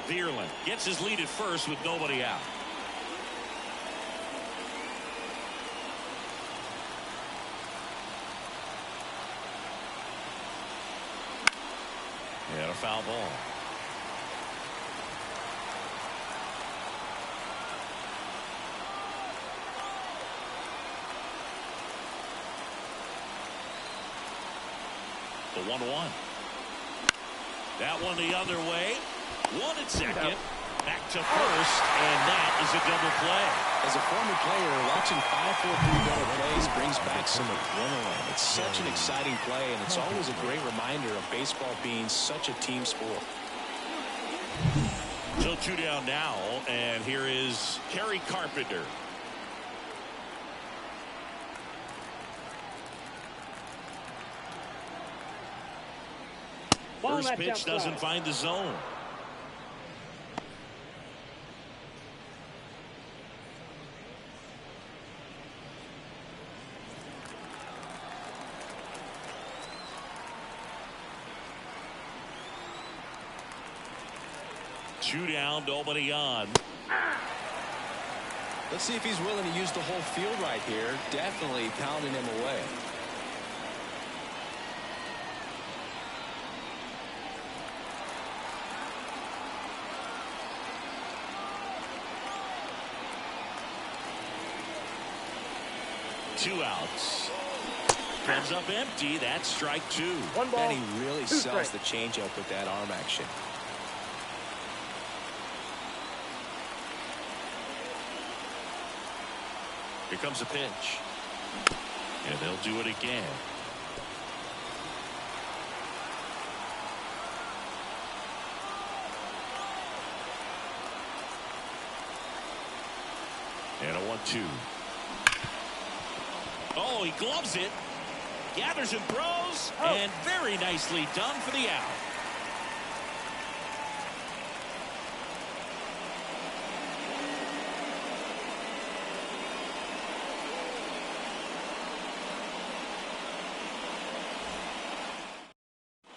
Vierland gets his lead at first with nobody out. And a foul ball. The 1-1. That one the other way. 1 at second. Back to first, and that is a double play. As a former player, watching 5-4-3 double plays brings back some adrenaline. It's such an exciting play, and it's always a great reminder of baseball being such a team sport. So 2 down now, and here is Kerry Carpenter. First pitch doesn't find the zone. Two down, nobody on. Let's see if he's willing to use the whole field right here. Definitely pounding him away. Two outs. Comes up empty. That's strike 2. 1 ball. And he really sells the changeup with that arm action. Here comes a pitch. And they'll do it again. now 2. Oh, he gloves it. Gathers and throws. And very nicely done for the out.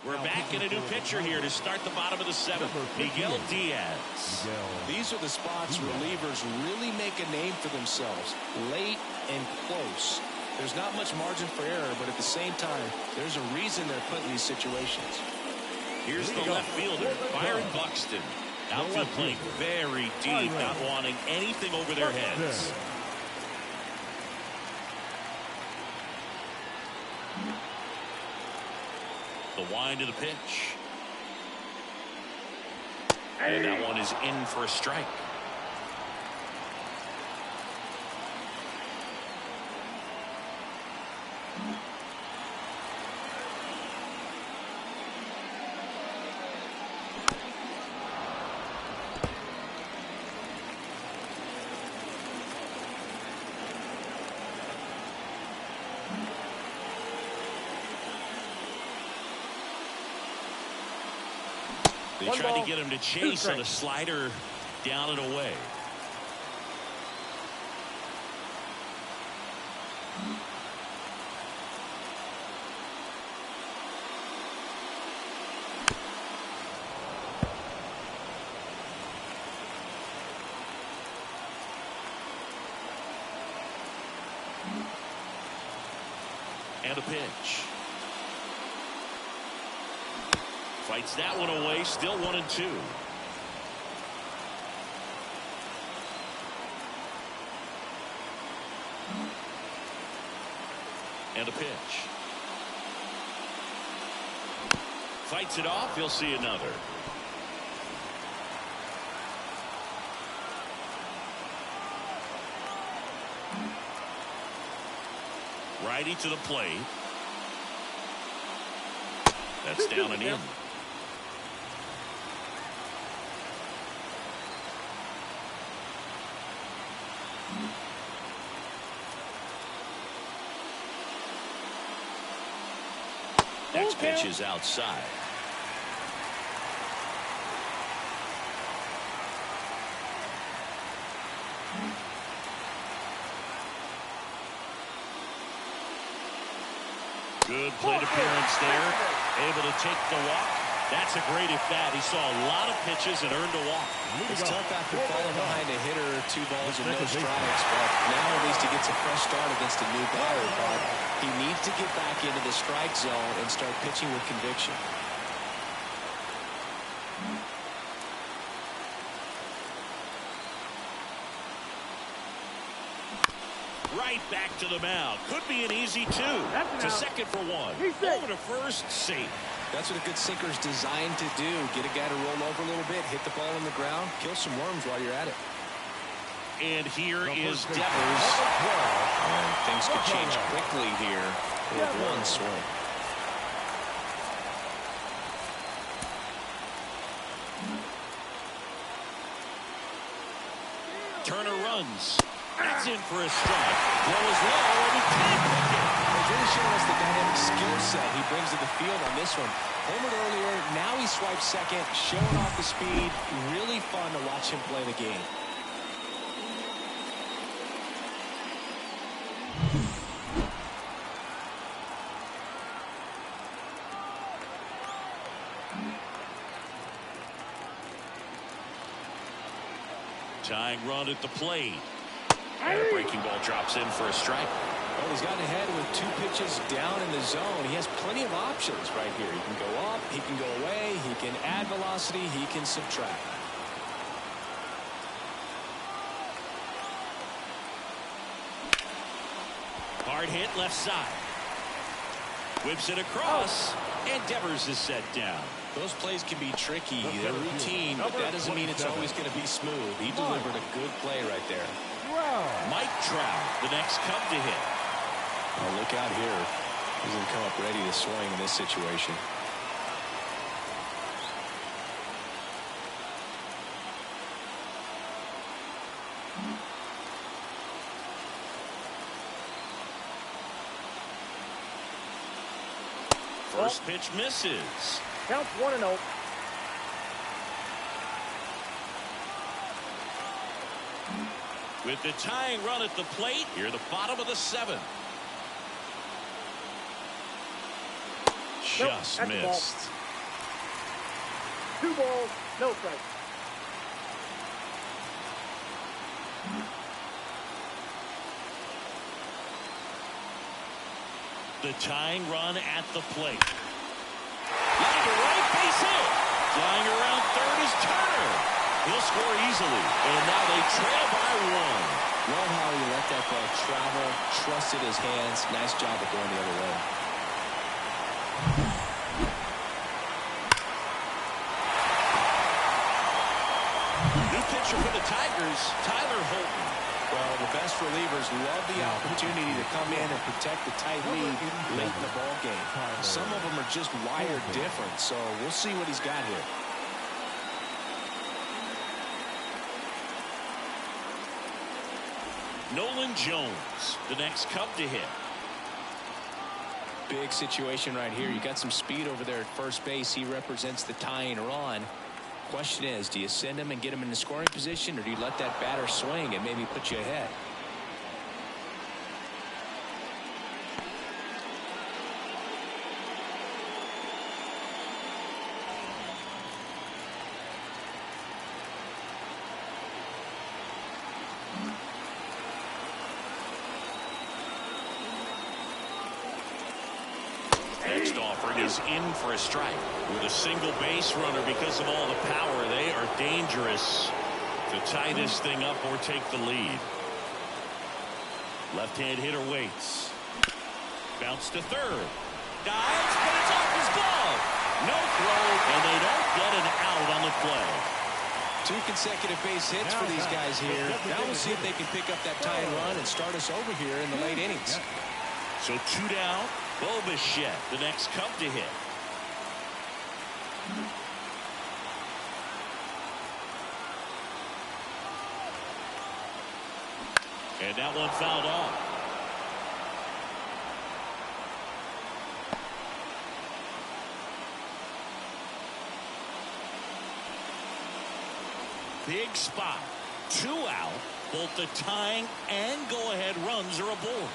We're back in a new pitcher here to start the bottom of the 7th. Miguel Diaz. These are the spots relievers really make a name for themselves. Late and close. There's not much margin for error, but at the same time, there's a reason they're put in these situations. Here's the left fielder, Byron Buxton. Outfield playing very deep, not wanting anything over their heads. The wind of the pitch. And that one is in for a strike. They tried to get him to chase on a slider down and away. And a pitch. Fights that one away, still 1-2. And a pitch. Fights it off, he'll see another. Righty to the plate. That's down and in. Next pitch is outside. Good plate appearance there. Able to take the walk. That's a great at-bat. He saw a lot of pitches and earned a walk. It's tough after falling behind a hitter, 2 balls and no strikes, but now at least he gets a fresh start against a new batter. But he needs to get back into the strike zone and start pitching with conviction. Right back to the mound. Could be an easy 2. To second for 1. Over to first, safe. That's what a good sinker is designed to do. Get a guy to roll over a little bit, hit the ball on the ground, kill some worms while you're at it. And here is Devers. And things could change quickly here with one swing. Turner runs. That's in for a strike. Throw is low, and he can't pick it. He's really showing us the dynamic skill set he brings to the field on this one. Homered earlier, now he swipes second, showing off the speed. Really fun to watch him play the game. Tying run at the plate. And a breaking ball drops in for a strike. Well, he's gotten ahead with 2 pitches down in the zone. He has plenty of options right here. He can go up, he can go away, he can add velocity, he can subtract. Hard hit left side. Whips it across, and Devers is set down. Those plays can be tricky. They're routine, but that doesn't mean it's always going to be smooth. He delivered a good play right there. Mike Trout, the next Cub to hit. Oh, look out here. He's going to come up ready to swing in this situation. First pitch misses. Counts 1-0. With the tying run at the plate, here the bottom of the 7th. Just that's a ball. missed. 2 balls, no strikes. The tying run at the plate. Line to right, base hit. Flying around third is Turner. He'll score easily, and now they trail by 1. Love how he let that ball travel, trusted his hands. Nice job of going the other way. New pitcher for the Tigers, Tyler Holton. Well, the best relievers love the opportunity to come in and protect the tight lead late in the ball game. Some of them are just wired different, so we'll see what he's got here. Nolan Jones, the next Cub to hit. Big situation right here. You got some speed over there at first base. He represents the tying run. Question is, do you send him and get him in the scoring position, or do you let that batter swing and maybe put you ahead? Next offering is in for a strike. With a single base runner, because of all the power, they are dangerous to tie this thing up or take the lead. Left-hand hitter waits. Bounce to third. Dives, but it's off his glove. No throw, and they don't get an out on the play. 2 consecutive base hits for these guys here. Now we'll see if they can pick up that tying run and start us over here in the late innings. So 2 down. Bobichette, the next Cub to hit. And that one fouled off. Big spot. 2 out. Both the tying and go-ahead runs are aboard.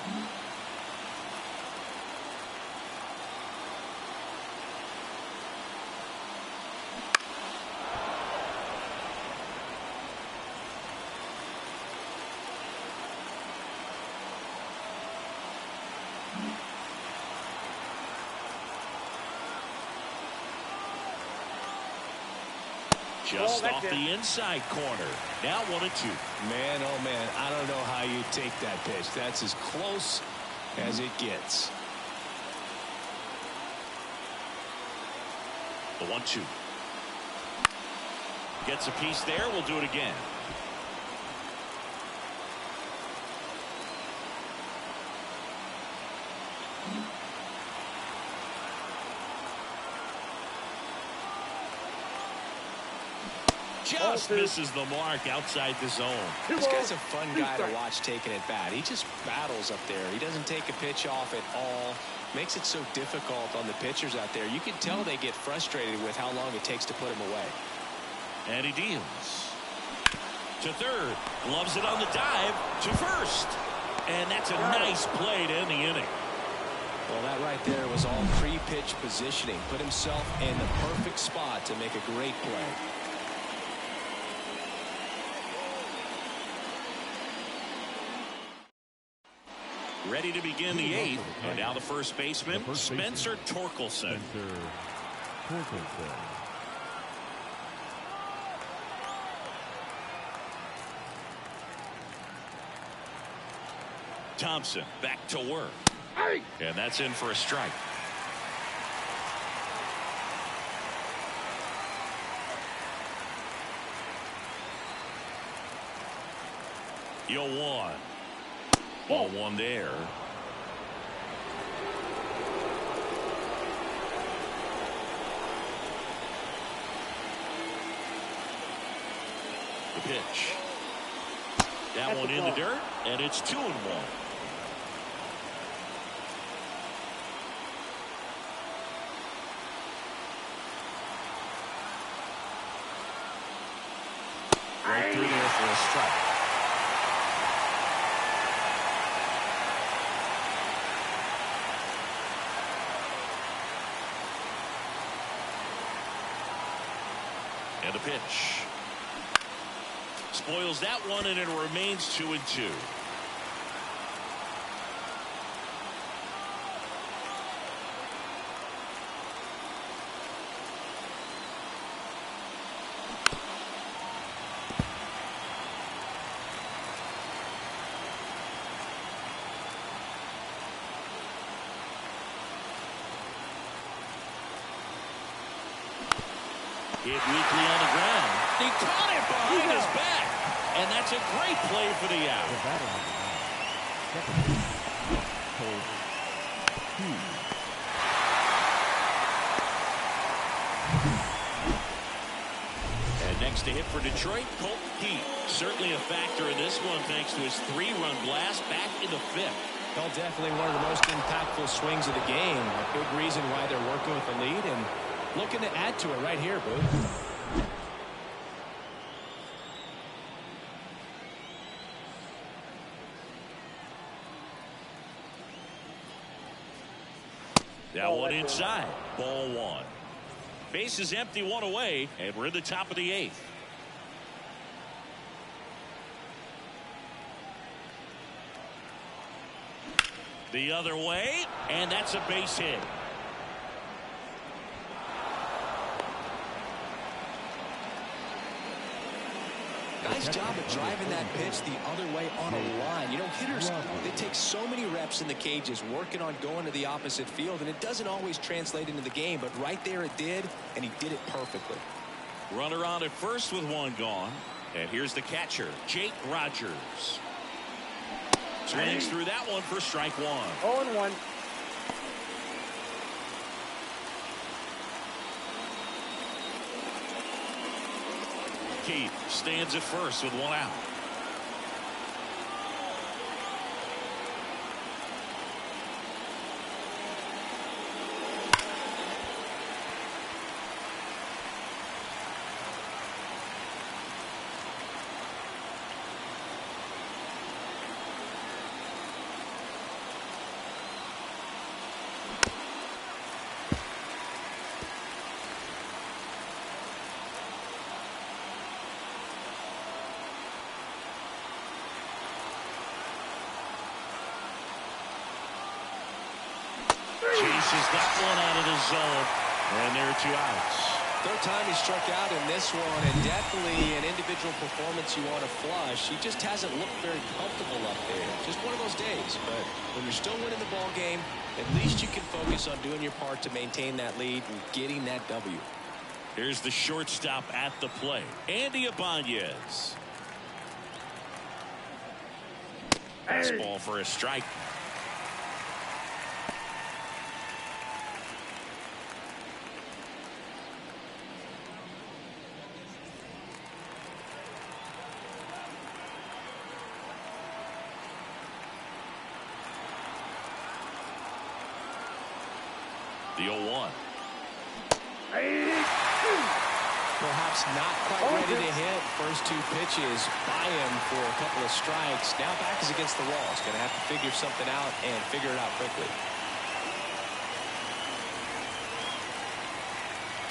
Just off the inside corner. Now 1-2. Man, oh man, I don't know how you take that pitch. That's as close as it gets. The 1-2. Gets a piece there. We'll do it again. Just misses the mark outside the zone. This guy's a fun guy to watch taking at bat. He just battles up there. He doesn't take a pitch off at all. Makes it so difficult on the pitchers out there. You can tell they get frustrated with how long it takes to put him away. And he deals. To third. Loves it on the dive. To first. And that's a nice play to end the inning. Well, that right there was all pre-pitch positioning. Put himself in the perfect spot to make a great play. Ready to begin the 8th. And now the first baseman, Spencer Torkelson. Thompson back to work. And that's in for a strike. Yo, 1. Ball 1 there. The pitch. That one in the dirt, and it's 2-1. Right through there for a strike. And a pitch. Spoils that one, and it remains 2-2. Hit weakly on the ground. He caught it behind his back. And that's a great play for the out. And next to hit for Detroit, Colt Heat. Certainly a factor in this one thanks to his 3-run blast back in the 5th. Well, definitely one of the most impactful swings of the game. A big reason why they're working with the lead and looking to add to it right here, Booth. That one inside. Ball 1. Base is empty, 1 away, and we're in the top of the 8th. The other way, and that's a base hit. Nice job of driving that pitch the other way on a line. You know, hitters, they take so many reps in the cages working on going to the opposite field, and it doesn't always translate into the game, but right there it did, and he did it perfectly. Runner on at first with 1 gone. And here's the catcher, Jake Rogers. Swings through that one for strike 1. 0-1. Keith stands at first with 1 out. Chases that one out of the zone, and there are 2 outs. Third time he struck out in this one, and definitely an individual performance you want to flush. He just hasn't looked very comfortable up there. Just one of those days. But when you're still winning the ball game, at least you can focus on doing your part to maintain that lead and getting that W. Here's the shortstop at the plate, Andy Ibanez. Fastball for a strike. The 0-1. Perhaps not quite ready to hit. First 2 pitches by him for a couple of strikes. Now back is against the wall. He's going to have to figure something out and figure it out quickly.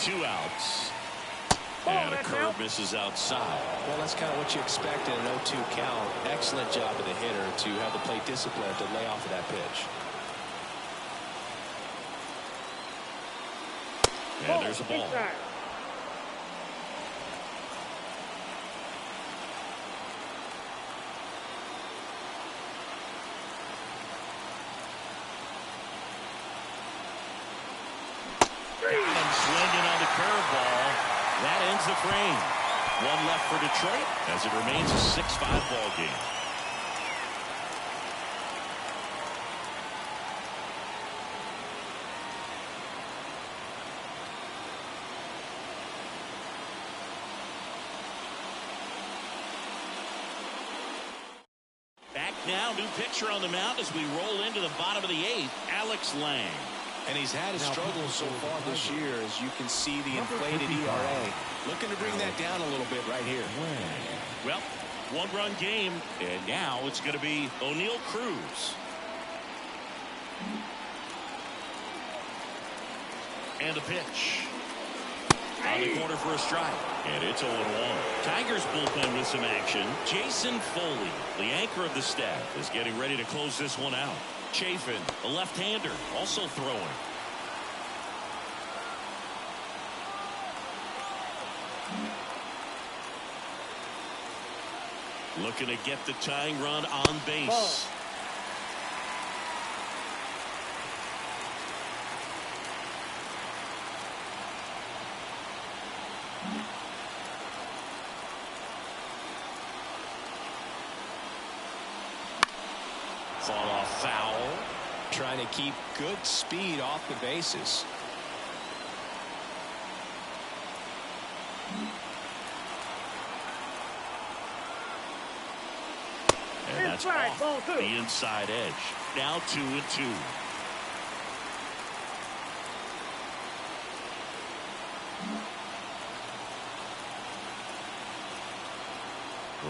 2 outs. And a curve misses outside. Well, that's kind of what you expect in an 0-2 count. Excellent job of the hitter to have the plate discipline to lay off of that pitch. And there's a ball. And swinging on the curveball. That ends the frame. 1 left for Detroit as it remains a 6-5 ball game. Back now, new pitcher on the mound as we roll into the bottom of the 8th, Alex Lang. And he's had his struggles so far this year, as you can see the inflated ERA. Looking to bring that down a little bit right here. Well, one-run game, and now it's going to be O'Neal Cruz. And a pitch. On the corner for a strike. And it's 0-1. Tigers bullpen with some action. Jason Foley, the anchor of the staff, is getting ready to close this one out. Chafin, a left-hander, also throwing. Looking to get the tying run on base. Ball. Fought off foul. Trying to keep good speed off the bases. And that's Inside, off ball 2. the inside edge. Now 2-2.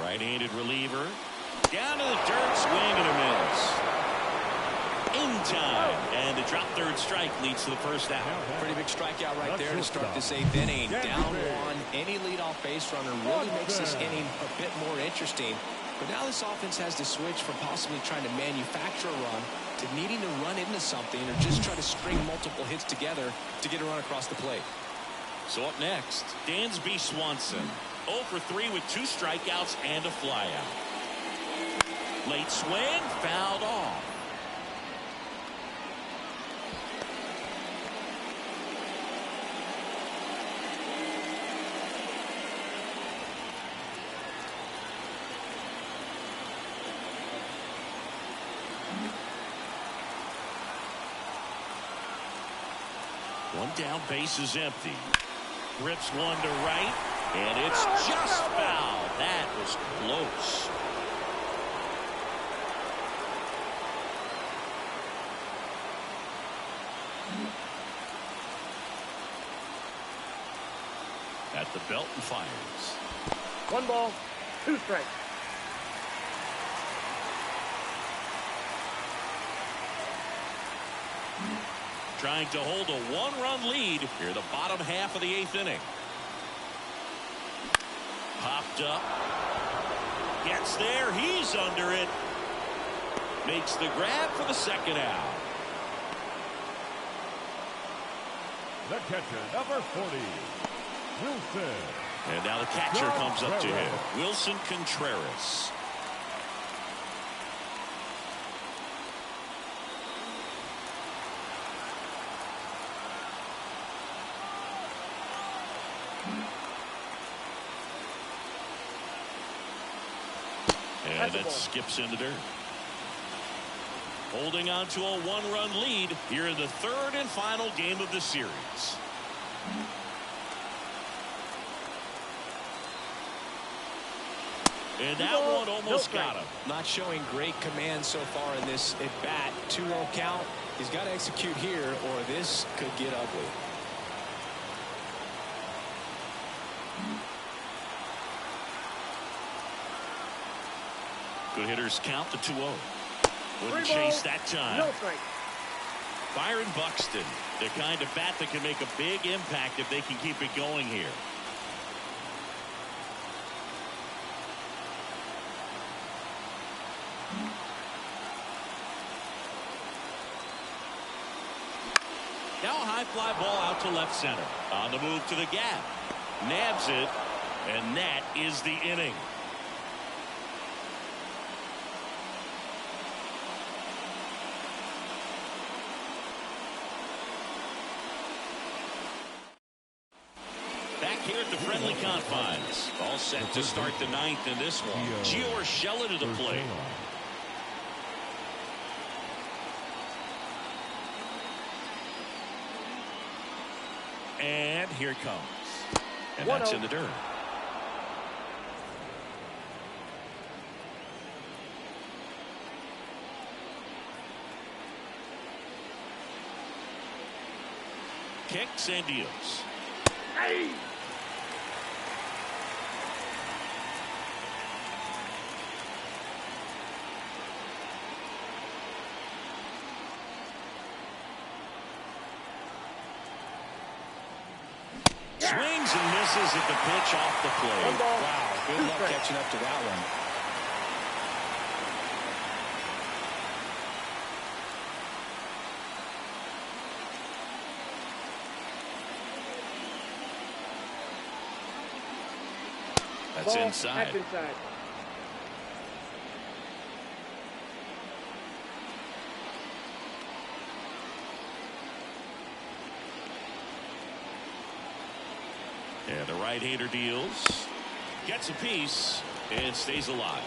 Right-handed reliever. Down to the dirt, swing and a miss. In time, and the drop third strike leads to the first out. Pretty big strikeout right there to start this 8th inning. Down one, any leadoff base runner really makes this inning a bit more interesting. But now this offense has to switch from possibly trying to manufacture a run to needing to run into something or just try to string multiple hits together to get a run across the plate. So up next, Dansby Swanson. 0 for 3 with 2 strikeouts and a flyout. Late swing, fouled off. One down, base is empty. Rips one to right, and it's just foul. That was close. At the belt and fires. 1 ball, 2 strikes. Trying to hold a 1-run lead here the bottom half of the 8th inning. Popped up. Gets there. He's under it. Makes the grab for the second out. The catcher, number 40, Wilson. And now the catcher comes up to him. Wilson Contreras. And it skips into dirt. Holding on to a 1-run lead here in the 3rd and final game of the series. And that one almost got him. Not showing great command so far in this at bat. 2-0 count. He's got to execute here or this could get ugly. Good hitters count the 2-0. Wouldn't chase that time. No strike. Byron Buxton, the kind of bat that can make a big impact if they can keep it going here. Now a high fly ball out to left center. On the move to the gap. Nabs it, and that is the inning. Back here at the friendly confines. All set to start the 9th in this one. Gio Urshela to the plate. And here it comes. And that's in the dirt. Kicks and deals. Swings and misses at the pitch off the plate. One ball. Wow, good luck catching up to that one. That's inside. That's inside. And the right-hander deals, gets a piece, and stays alive.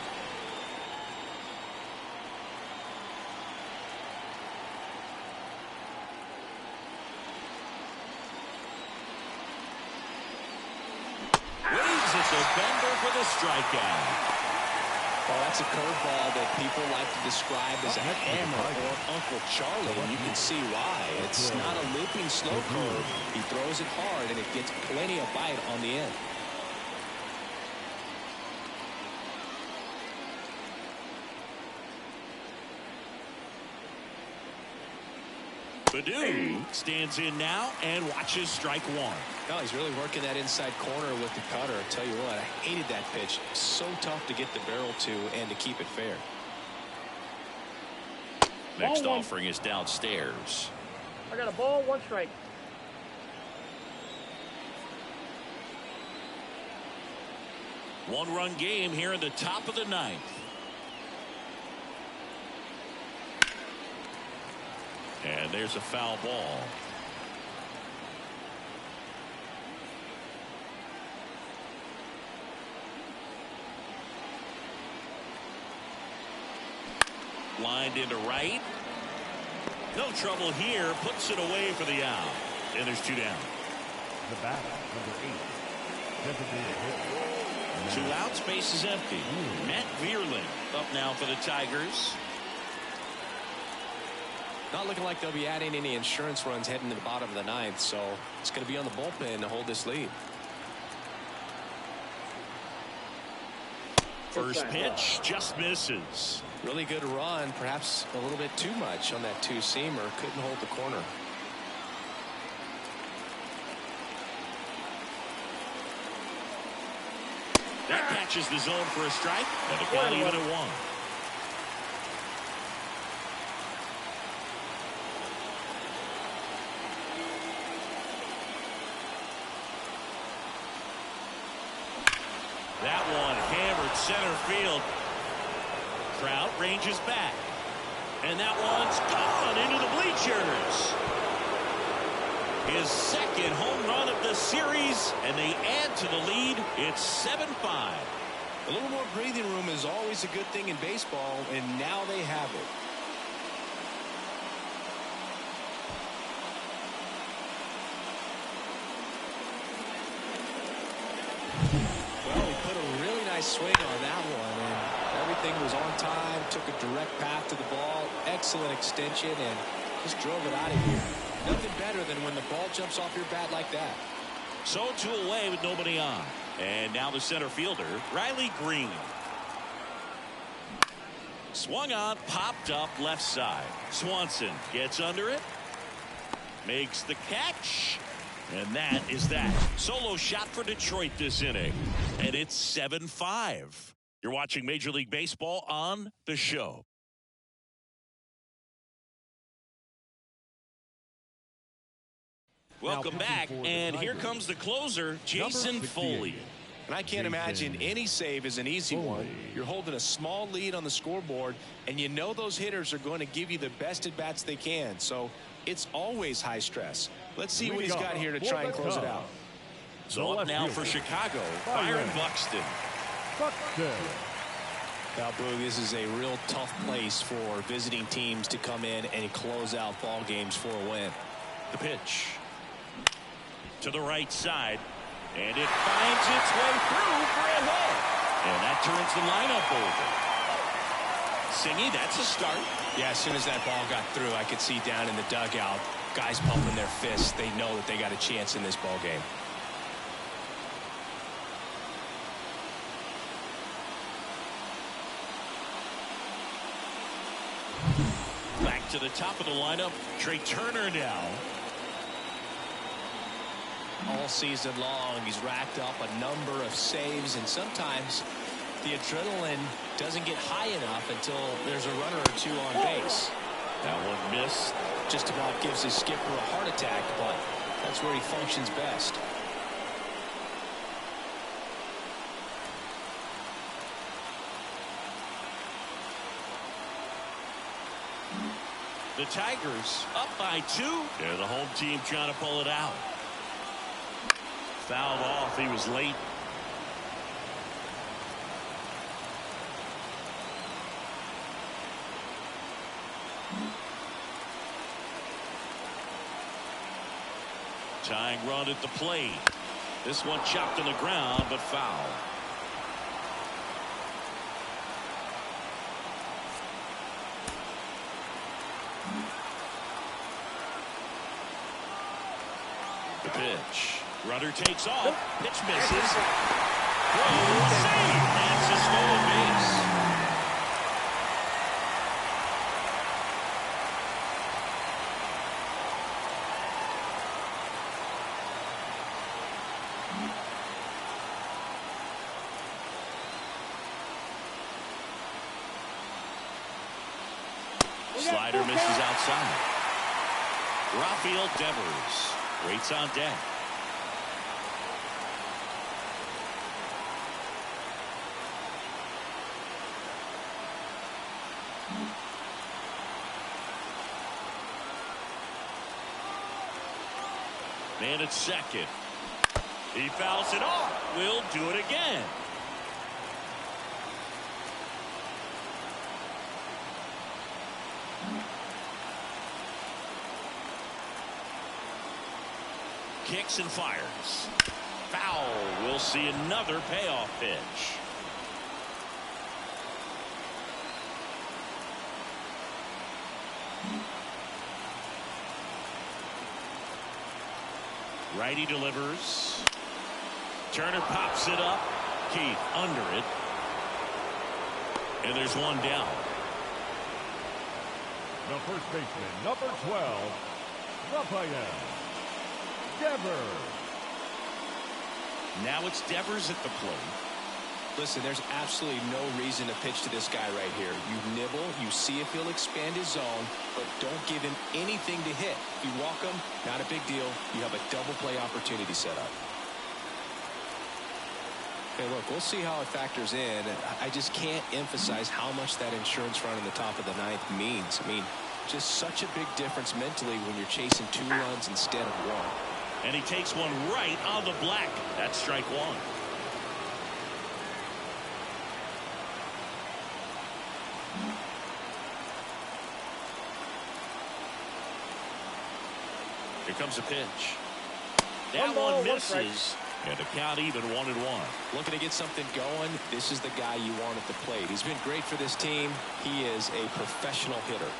Waves at the bender for the strikeout. Well, that's a curveball that people like to describe as a hammer or Uncle Charlie, and you can see why. It's not a looping slow curve. He throws it hard, and it gets plenty of bite on the end. Baду stands in now and watches strike one. No, he's really working that inside corner with the cutter. I tell you what, I hated that pitch. So tough to get the barrel to and to keep it fair. Next offering is downstairs. I got a ball, 1 strike. One-run game here in the top of the 9th. And there's a foul ball. Lined into right. No trouble here. Puts it away for the out. And there's 2 down. The batter, number 8. Designated hitter. 2 outs. Base is empty. Matt Vierling up now for the Tigers. Not looking like they'll be adding any insurance runs heading to the bottom of the 9th, so it's going to be on the bullpen to hold this lead. First pitch just misses. Really good run, perhaps a little bit too much on that 2-seamer. Couldn't hold the corner. That catches the zone for a strike, and it got even at 1. That one hammered center field. Trout ranges back. And that one's gone into the bleachers. His second home run of the series, and they add to the lead. It's 7-5. A little more breathing room is always a good thing in baseball, and now they have it. Well, he put a really nice swing on that one, and everything was on time, took a direct path to the ball, excellent extension, and just drove it out of here. Nothing better than when the ball jumps off your bat like that. So 2 away with nobody on. And now the center fielder, Riley Green. Swung on, popped up left side. Swanson gets under it, makes the catch, and that is that. Solo shot for Detroit this inning, and it's 7-5. You're watching Major League Baseball on The Show. Welcome back, and here comes the closer, Jason Foley. And I can't imagine any save is an easy one. You're holding a small lead on the scoreboard, and you know those hitters are going to give you the best at-bats they can. So it's always high stress. Let's see what he's got here to try and close it out. So up now for Chicago, Byron Buxton. Now, Boog, this is a real tough place for visiting teams to come in and close out ball games for a win. The pitch to the right side, and it finds its way through for a hit, and that turns the lineup over. Singy, that's a start. Yeah, as soon as that ball got through, I could see down in the dugout guys pumping their fists. They know that they got a chance in this ball game. Back to the top of the lineup, Trey Turner now. all season long. He's racked up a number of saves, and sometimes the adrenaline doesn't get high enough until there's a runner or two on base. That one missed. Just about gives his skipper a heart attack, but that's where he functions best. The Tigers up by 2. Yeah, the home team trying to pull it out. Fouled off. He was late. Tying run at the plate. This one chopped on the ground, but foul. The pitch. Runner takes off. Pitch misses. Throw, save. That's a stolen base. Slider misses outside. Rafael Devers waits on deck. Man at second. He fouls it off. We'll do it again. Kicks and fires. Foul. We'll see another payoff pitch. Righty delivers. Turner pops it up. Keith under it. And there's one down. The first baseman, number 12, Rafael Devers. Now it's Devers at the plate. Listen, there's absolutely no reason to pitch to this guy right here. You nibble, you see if he'll expand his zone, but don't give him anything to hit. If you walk him, not a big deal. You have a double play opportunity set up. Okay, look, we'll see how it factors in. I just can't emphasize how much that insurance run in the top of the ninth means. I mean, just such a big difference mentally when you're chasing 2 runs instead of 1. And he takes one right on the black. That's strike 1. Here comes a pitch. That one misses. And the count even 1-1. Looking to get something going. This is the guy you want at the plate. He's been great for this team. He is a professional hitter.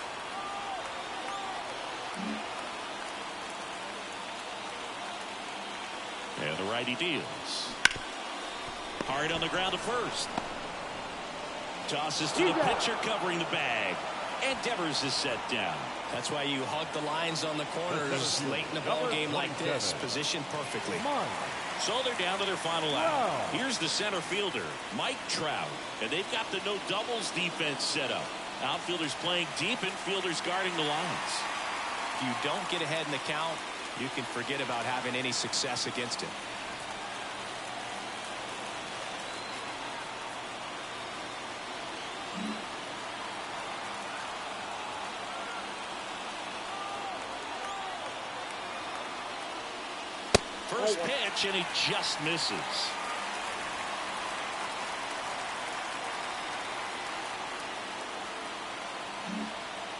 And the righty deals. Hard on the ground to first. Tosses to the pitcher covering the bag. And Devers is set down. That's why you hug the lines on the corners late in a ball game like this. Positioned perfectly. So they're down to their final out. Here's the center fielder, Mike Trout. And they've got the no doubles defense set up. Outfielders playing deep, infielders guarding the lines. If you don't get ahead in the count, you can forget about having any success against him. First pitch, and he just misses.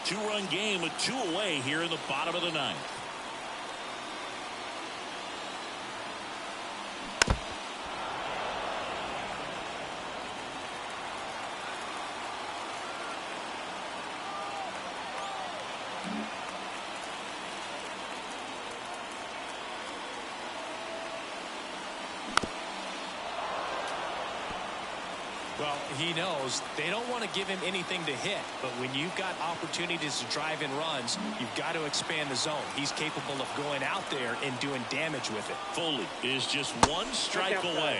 Two-run game with 2 away here in the bottom of the 9th. Well, he knows they don't want to give him anything to hit, but when you've got opportunities to drive in runs, you've got to expand the zone. He's capable of going out there and doing damage with it. Foley is just one strike away.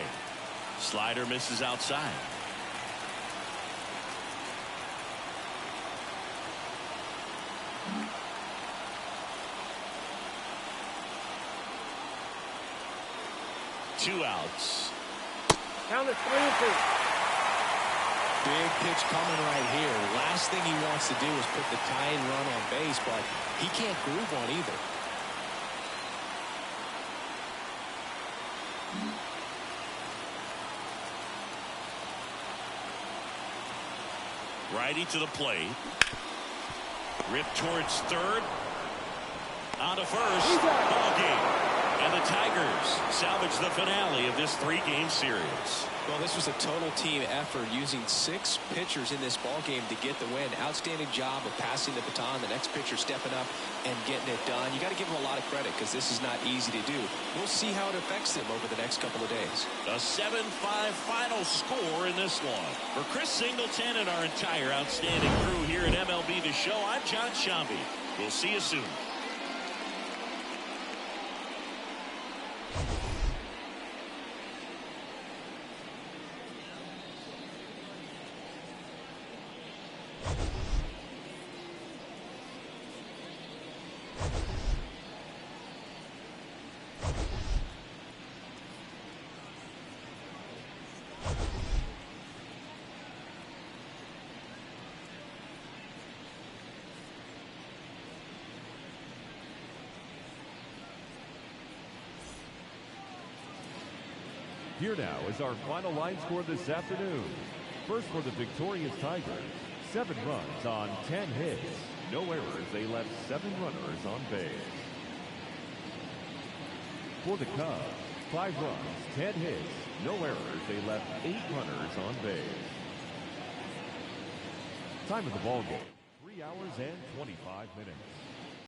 Slider misses outside. Two outs. Count it 3-2. Big pitch coming right here. Last thing he wants to do is put the tying run on base, but he can't groove one either. Righty to the plate. Ripped towards third. On to first. Ball game. And the Tigers salvage the finale of this 3-game series. Well, this was a total team effort using 6 pitchers in this ball game to get the win. Outstanding job of passing the baton. The next pitcher stepping up and getting it done. You got to give them a lot of credit because this is not easy to do. We'll see how it affects them over the next couple of days. A 7-5 final score in this one. For Chris Singleton and our entire outstanding crew here at MLB The Show, I'm John Shambi. We'll see you soon. Here now is our final line score this afternoon. First for the victorious Tigers, 7 runs on 10 hits. No errors, they left 7 runners on base. For the Cubs, 5 runs, 10 hits. No errors, they left 8 runners on base. Time of the ball game, 3 hours and 25 minutes.